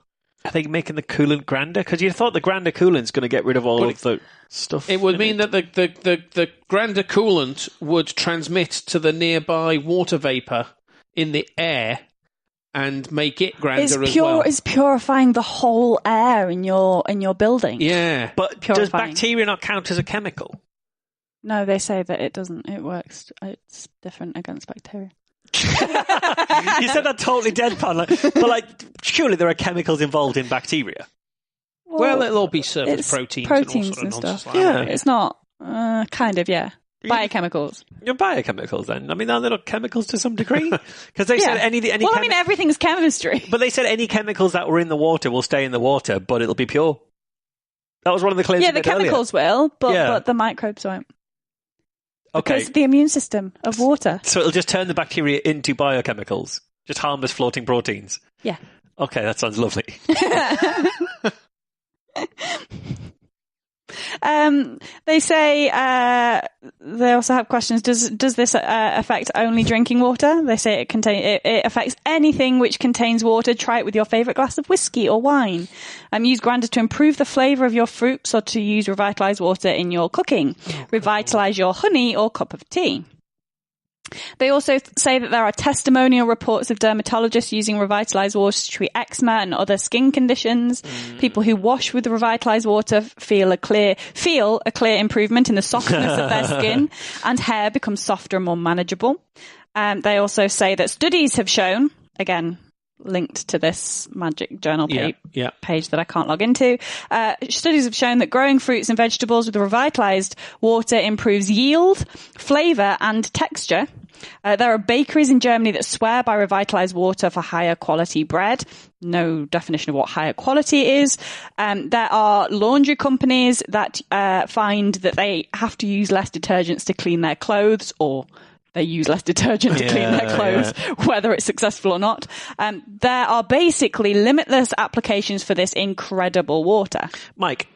are they making the coolant Granda? Because you thought the Granda coolant's going to get rid of all of the stuff. It would mean that the Granda coolant would transmit to the nearby water vapour in the air and make it Granda as well. It's purifying the whole air in your building. Yeah. But does bacteria not count as a chemical? No, they say that it doesn't. It works. It's different against bacteria. You said that totally deadpan. But surely there are chemicals involved in bacteria. Well, it'll all be surface proteins and all sort of nonsense like that. It's not kind of biochemicals. You're biochemicals then. I mean, are they not chemicals to some degree? Because they said any. Well, I mean, everything's chemistry. But they said any chemicals that were in the water will stay in the water, but it'll be pure. That was one of the claims. Yeah, the chemicals will, but the microbes won't. Okay. Because the immune system of water. So it'll just turn the bacteria into biochemicals. Just harmless floating proteins. Yeah. Okay, that sounds lovely. They say they also have questions. Does this affect only drinking water? They say it affects anything which contains water. Try it with your favourite glass of whiskey or wine. Use Grandeur to improve the flavour of your fruits, or to use Revitalised water in your cooking. Revitalise your honey or cup of tea. They also say that there are testimonial reports of dermatologists using Revitalised water to treat eczema and other skin conditions. People who wash with the Revitalised water feel a clear improvement in the softness of their skin, and hair becomes softer and more manageable. They also say that studies have shown, again, linked to this magic journal page that I can't log into. Studies have shown that growing fruits and vegetables with the Revitalised water improves yield, flavour and texture. There are bakeries in Germany that swear by Revitalised water for higher quality bread. No definition of what higher quality is. There are laundry companies that find that they have to use less detergents to clean their clothes, or they use less detergent to clean their clothes, whether it's successful or not. There are basically limitless applications for this incredible water. Mike,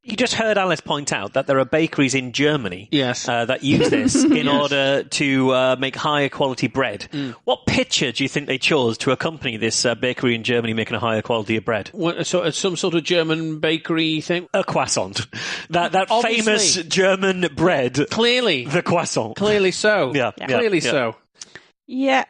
you just heard Alice point out that there are bakeries in Germany that use this in order to make higher quality bread. What picture do you think they chose to accompany this bakery in Germany making a higher quality of bread? So some sort of German bakery thing? A croissant. That famous German bread. Clearly. The croissant. Clearly so. Clearly so. Yep.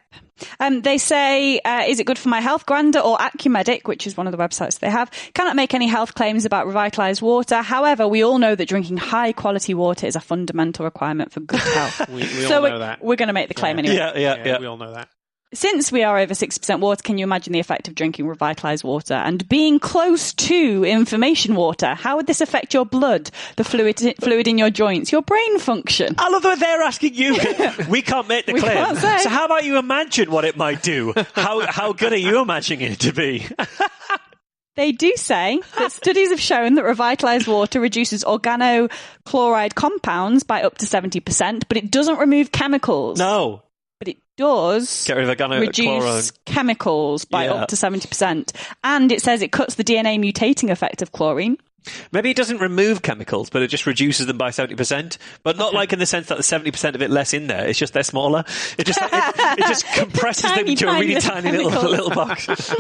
They say, is it good for my health? Grandeur or Acumedic, which is one of the websites they have, cannot make any health claims about Revitalised water. However, we all know that drinking high quality water is a fundamental requirement for good health. we all know that. We're going to make the claim anyway. Yeah. We all know that. Since we are over 60% water, can you imagine the effect of drinking Revitalised water and being close to information water? How would this affect your blood, the fluid in your joints, your brain function? I love that they're asking you. We can't make the claim. Can't say. So how about you imagine what it might do? How good are you imagining it to be? They do say that studies have shown that Revitalised water reduces organochloride compounds by up to 70%, but it doesn't remove chemicals. No. But it does Get rid of reduce chemicals by up to 70%. And it says it cuts the DNA mutating effect of chlorine. Maybe it doesn't remove chemicals, but it just reduces them by 70%. But not like in the sense that there's 70% of it less in there. It's just they're smaller. It just it just compresses them into a really tiny little box.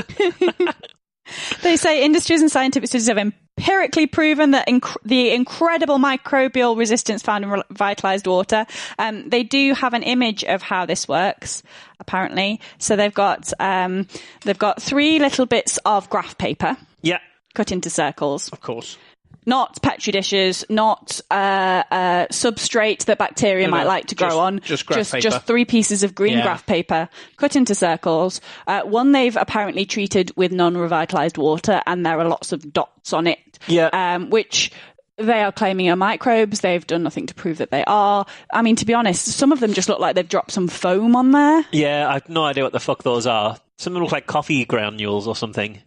They say industries and scientific studies have empirically proven that the incredible microbial resistance found in Revitalised water. They do have an image of how this works, apparently. So they've got 3 little bits of graph paper. Yeah. Cut into circles. Of course. Not Petri dishes, not substrate that bacteria might like to grow on. Just graph paper. Just 3 pieces of green graph paper cut into circles. One they've apparently treated with non-revitalised water, and there are lots of dots on it. Yeah. Which they are claiming are microbes. They've done nothing to prove that they are. I mean, to be honest, some of them just look like they've dropped some foam on there. Yeah, I've no idea what the fuck those are. Some of them look like coffee granules or something.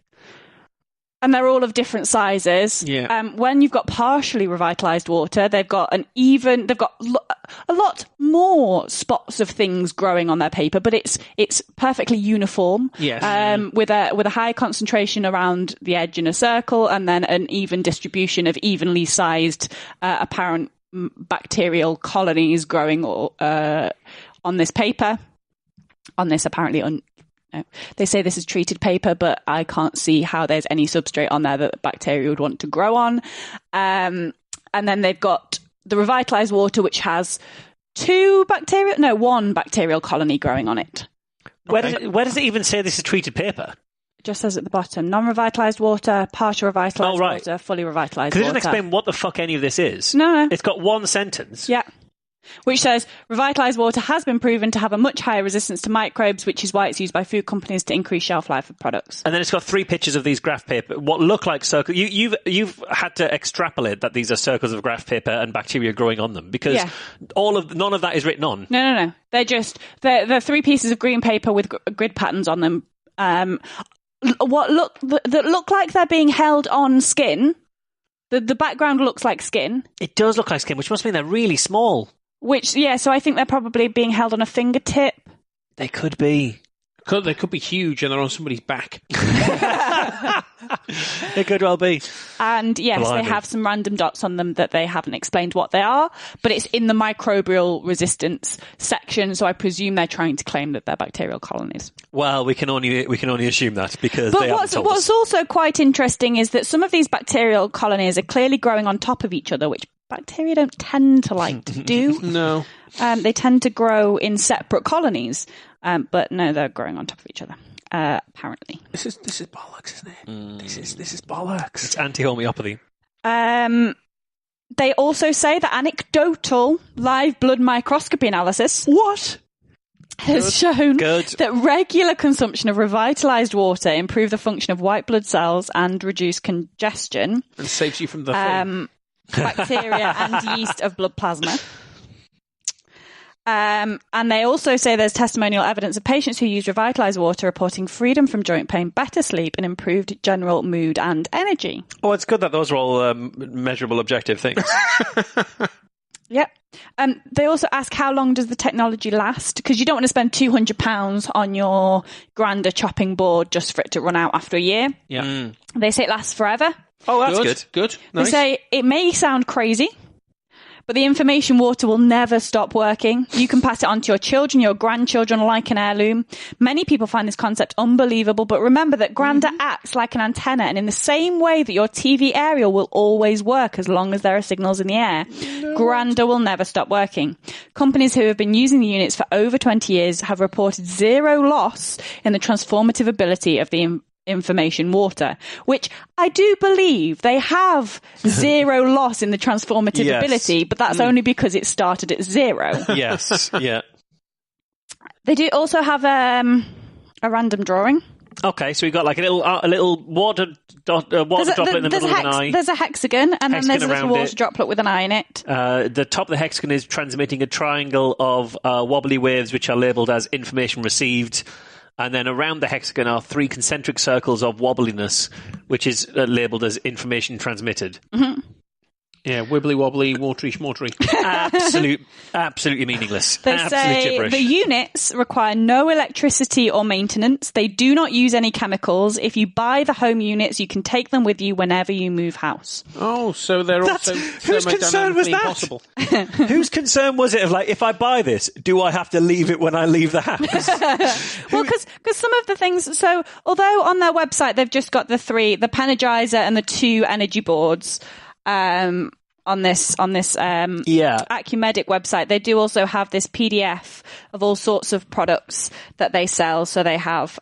And they're all of different sizes. Yeah. When you've got partially revitalised water, they've got a lot more spots of things growing on their paper, but it's perfectly uniform. Yes. With a high concentration around the edge in a circle, and then an even distribution of evenly sized apparent bacterial colonies growing on this paper. On this apparently no. They say this is treated paper, but I can't see how there's any substrate on there that bacteria would want to grow on. And then they've got the revitalised water, which has one bacterial colony growing on it. Where does it even say this is treated paper? It just says at the bottom, non-revitalised water, partial revitalised water, fully revitalised water. Because it doesn't explain what the fuck any of this is. No. It's got one sentence. Yeah. Which says, revitalised water has been proven to have a much higher resistance to microbes, which is why it's used by food companies to increase shelf life of products. And then it's got 3 pictures of these graph paper, what look like circles. You've had to extrapolate that these are circles of graph paper and bacteria growing on them, because none of that is written on. No. They're 3 pieces of green paper with grid patterns on them. That look like they're being held on skin. The background looks like skin. It does look like skin, which must mean they're really small. So I think they're probably being held on a fingertip. They could be. They could be huge and they're on somebody's back. It could well be. And yes, Blimey. they have some random dots on them that they haven't explained what they are, but it's in the microbial resistance section, so I presume they're trying to claim that they're bacterial colonies. Well, we can only assume that because But they haven't told what's us. also quite interesting is that some of these bacterial colonies are clearly growing on top of each other, which bacteria don't tend to like to do. No. They tend to grow in separate colonies, but no, they're growing on top of each other. Apparently, This is bollocks, isn't it? This is bollocks. It's anti-homeopathy. they also say that anecdotal live blood microscopy analysis has shown that regular consumption of revitalised water improves the function of white blood cells and reduce congestion And saves you from the thing. bacteria and yeast of blood plasma. And they also say there's testimonial evidence of patients who use revitalised water reporting freedom from joint pain, better sleep, and improved general mood and energy. Oh, it's good that those are all measurable, objective things. Yep. They also ask how long does the technology last? Because you don't want to spend £200 on your grander chopping board just for it to run out after a year. Yeah. They say it lasts forever. Oh, that's good. Good. They Nice. say it may sound crazy, but the information water will never stop working. You can pass it on to your children, your grandchildren, like an heirloom. Many people find this concept unbelievable, but remember that Granda acts like an antenna, and in the same way that your TV aerial will always work as long as there are signals in the air, Granda will never stop working. Companies who have been using the units for over 20 years have reported zero loss in the transformative ability of the information water, which I do believe they have zero loss in the transformative Yes. ability, but that's only because it started at zero. Yes, yeah. They do also have a random drawing. Okay, so we've got like a little water droplet in the middle of an eye. There's a hexagon, and then there's a little around water it. droplet with an eye in it. The top of the hexagon is transmitting a triangle of wobbly waves, which are labelled as information received. And then around the hexagon are 3 concentric circles of wobbliness, which is labelled as information transmitted. Mm-hmm. Yeah, wibbly wobbly, watery schmortery. Absolutely meaningless. They Absolute say gibberish. the units require no electricity or maintenance. They do not use any chemicals. If you buy the home units, you can take them with you whenever you move house. Oh, so they're also whose concern was thermodynamically that? impossible. Whose concern was it of like, if I buy this, do I have to leave it when I leave the house? Well, because some of the things, so although on their website they've just got the Panergizer and the 2 energy boards, on this Acumedic website, they do also have this PDF of all sorts of products that they sell. So they have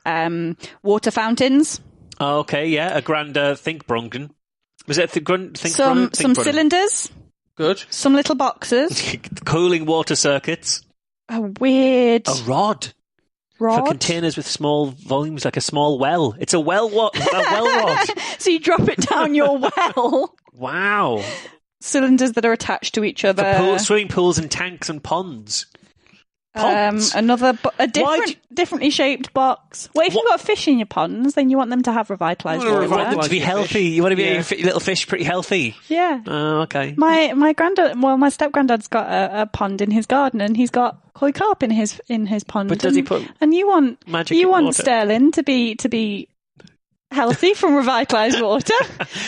water fountains. Okay, yeah, a grander Thinkbrunken. Was it Some cylinders. Good. Some little boxes. Cooling water circuits. A weird A rod. rod. For containers with small volumes, like a small well. It's a well rod. So you drop it down your well. Wow. Cylinders that are attached to each other. Swimming pools and tanks and ponds. Ponds? Differently shaped box. Well, if you've got fish in your ponds, then you want them to have revitalised You water. want them to be healthy. You want to be little fish pretty healthy. Yeah. Oh, okay. My step-granddad's got a pond in his garden, and he's got koi carp in his pond. But does he put And you want water? Sterling to be healthy from revitalised water.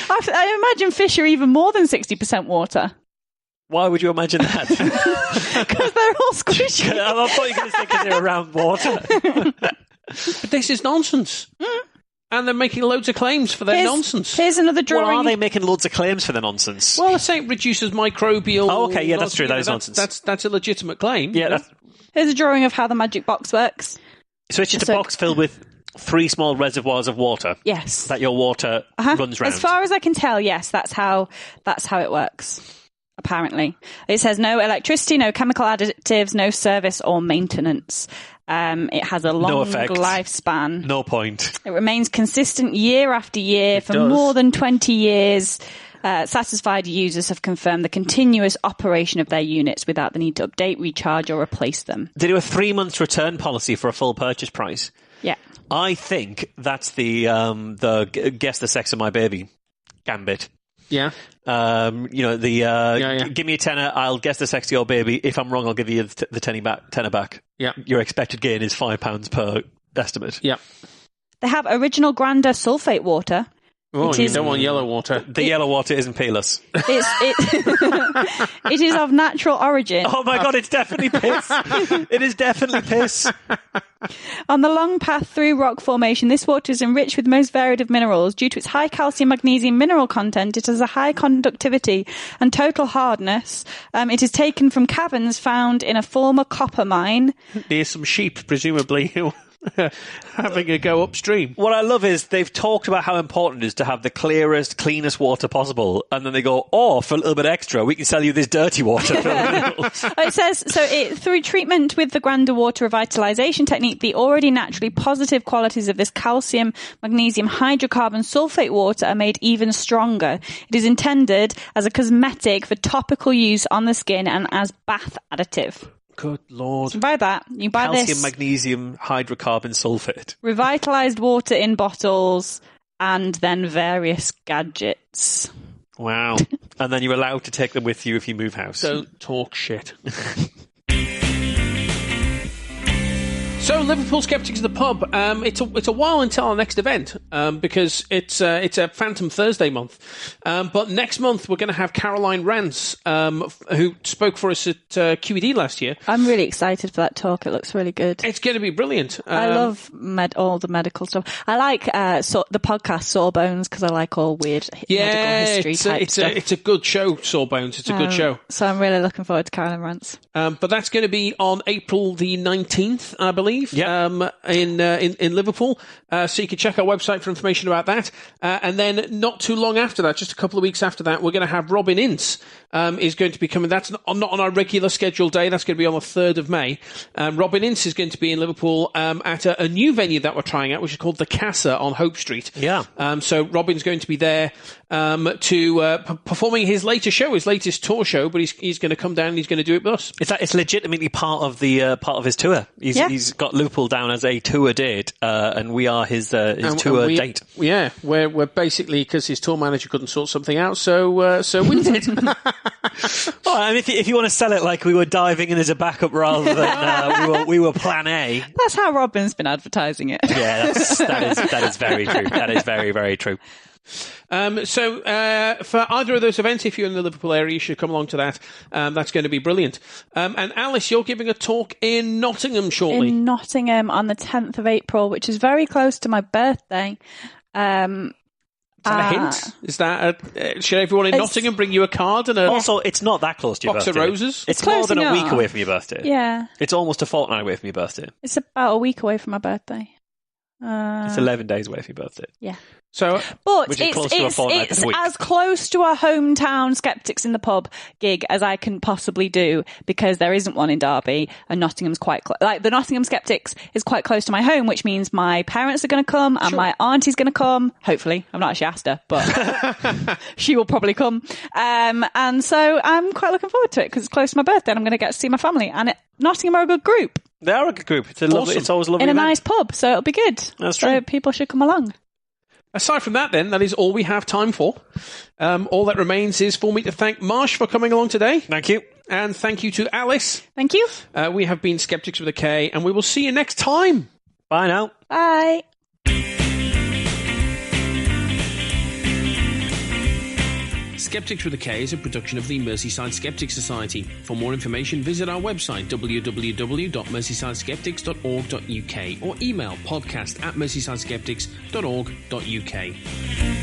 I imagine fish are even more than 60% water. Why would you imagine that? Because they're all squishy. I thought you were going to say because they're around water. But this is nonsense. And they're making loads of claims for their nonsense. Here's another drawing. Well, are they making loads of claims for the nonsense? Well, they're saying it reduces microbial... Oh, okay, yeah, that's true. That is nonsense. That's a legitimate claim. Yeah. Here's a drawing of how the magic box works. So it's just a box filled with 3 small reservoirs of water. Yes. That your water runs round. As far as I can tell, yes, that's how it works. Apparently. It says no electricity, no chemical additives, no service or maintenance. It has a long lifespan. No point. It remains consistent year after year for more than 20 years. Satisfied users have confirmed the continuous operation of their units without the need to update, recharge or replace them. They do a 3-month return policy for a full purchase price. Yeah. I think that's the guess the sex of my baby gambit. Yeah. Give me a tenner, I'll guess the sex of your baby. If I'm wrong, I'll give you the tenner back. Yeah. Your expected gain is £5 per estimate. Yeah. They have original Granda sulfate water. Oh, you don't want yellow water. The yellow water isn't peerless. It is of natural origin. Oh my God, it's definitely piss. It is definitely piss. On the long path through rock formation, this water is enriched with most varied of minerals. Due to its high calcium magnesium mineral content, it has a high conductivity and total hardness. It is taken from caverns found in a former copper mine. Near some sheep, presumably, having a go upstream. What I love is they've talked about how important it is to have the clearest, cleanest water possible, and then they go, for a little bit extra, we can sell you this dirty water. It says, through treatment with the Granda water revitalization technique, the already naturally positive qualities of this calcium, magnesium, hydrocarbon, sulfate water are made even stronger. It is intended as a cosmetic for topical use on the skin and as bath additive. Good Lord. So buy that. You buy Calcium, this. magnesium, hydrocarbon, sulfate. Revitalized water in bottles and then various gadgets. Wow. And then you're allowed to take them with you if you move house. Don't talk shit. So, Liverpool Skeptics at the pub. It's a while until our next event because it's a Phantom Thursday month. But next month we're going to have Caroline Rance, who spoke for us at QED last year. I'm really excited for that talk. It looks really good. It's going to be brilliant. I love all the medical stuff. I like the podcast Sawbones because I like all weird medical history type stuff. It's a good show, Sawbones. It's a good show. So I'm really looking forward to Caroline Rance. But that's going to be on April the 19th, I believe. Yep. In Liverpool. So you can check our website for information about that. And then not too long after that, just a couple of weeks after that, we're going to have Robin Ince is going to be coming. That's not on our regular scheduled day. That's going to be on the 3rd of May. Robin Ince is going to be in Liverpool at a new venue that we're trying out, which is called the Casa on Hope Street. Yeah. So Robin's going to be there performing his latest tour show, but he's going to come down and he's going to do it with us. It's legitimately part of his tour. He's got Liverpool down as a tour date, and we are his tour date. Yeah, we're basically, because his tour manager couldn't sort something out, so we did. Well, I mean, if you want to sell it like we were diving in as a backup rather than we were plan A. That's how Robin's been advertising it. Yeah, that is very true. That is very, very true. So for either of those events, if you're in the Liverpool area, you should come along to that. That's going to be brilliant. And Alice, you're giving a talk in Nottingham shortly. In Nottingham on the 10th of April, which is very close to my birthday. Is that a hint? Is that should everyone in Nottingham bring you a card and a Also, it's not that close to your box birthday. of roses? It's more than a week enough. away from your birthday. Yeah. It's almost a fortnight away from your birthday. It's about a week away from my birthday. It's 11 days away from your birthday. Yeah. So, but which is close to a fortnight it's this week. as close to a hometown Skeptics in the Pub gig as I can possibly do, because there isn't one in Derby, and Nottingham's quite like the Nottingham Skeptics is quite close to my home, which means my parents are going to come and my auntie's going to come. Hopefully, I've not actually asked her, but she will probably come. And so I'm quite looking forward to it because it's close to my birthday, and I'm going to get to see my family. And Nottingham are a good group. They are a good group. It's lovely. It's always a lovely in a event. nice pub, so it'll be good. That's so true. People should come along. Aside from that, then, that is all we have time for. All that remains is for me to thank Marsh for coming along today. Thank you. And thank you to Alice. Thank you. We have been Skeptics with a K, and we will see you next time. Bye now. Bye. Skeptics with a K is a production of the Merseyside Skeptics Society. For more information, visit our website www.merseysideskeptics.org.uk or email podcast@merseysideskeptics.org.uk.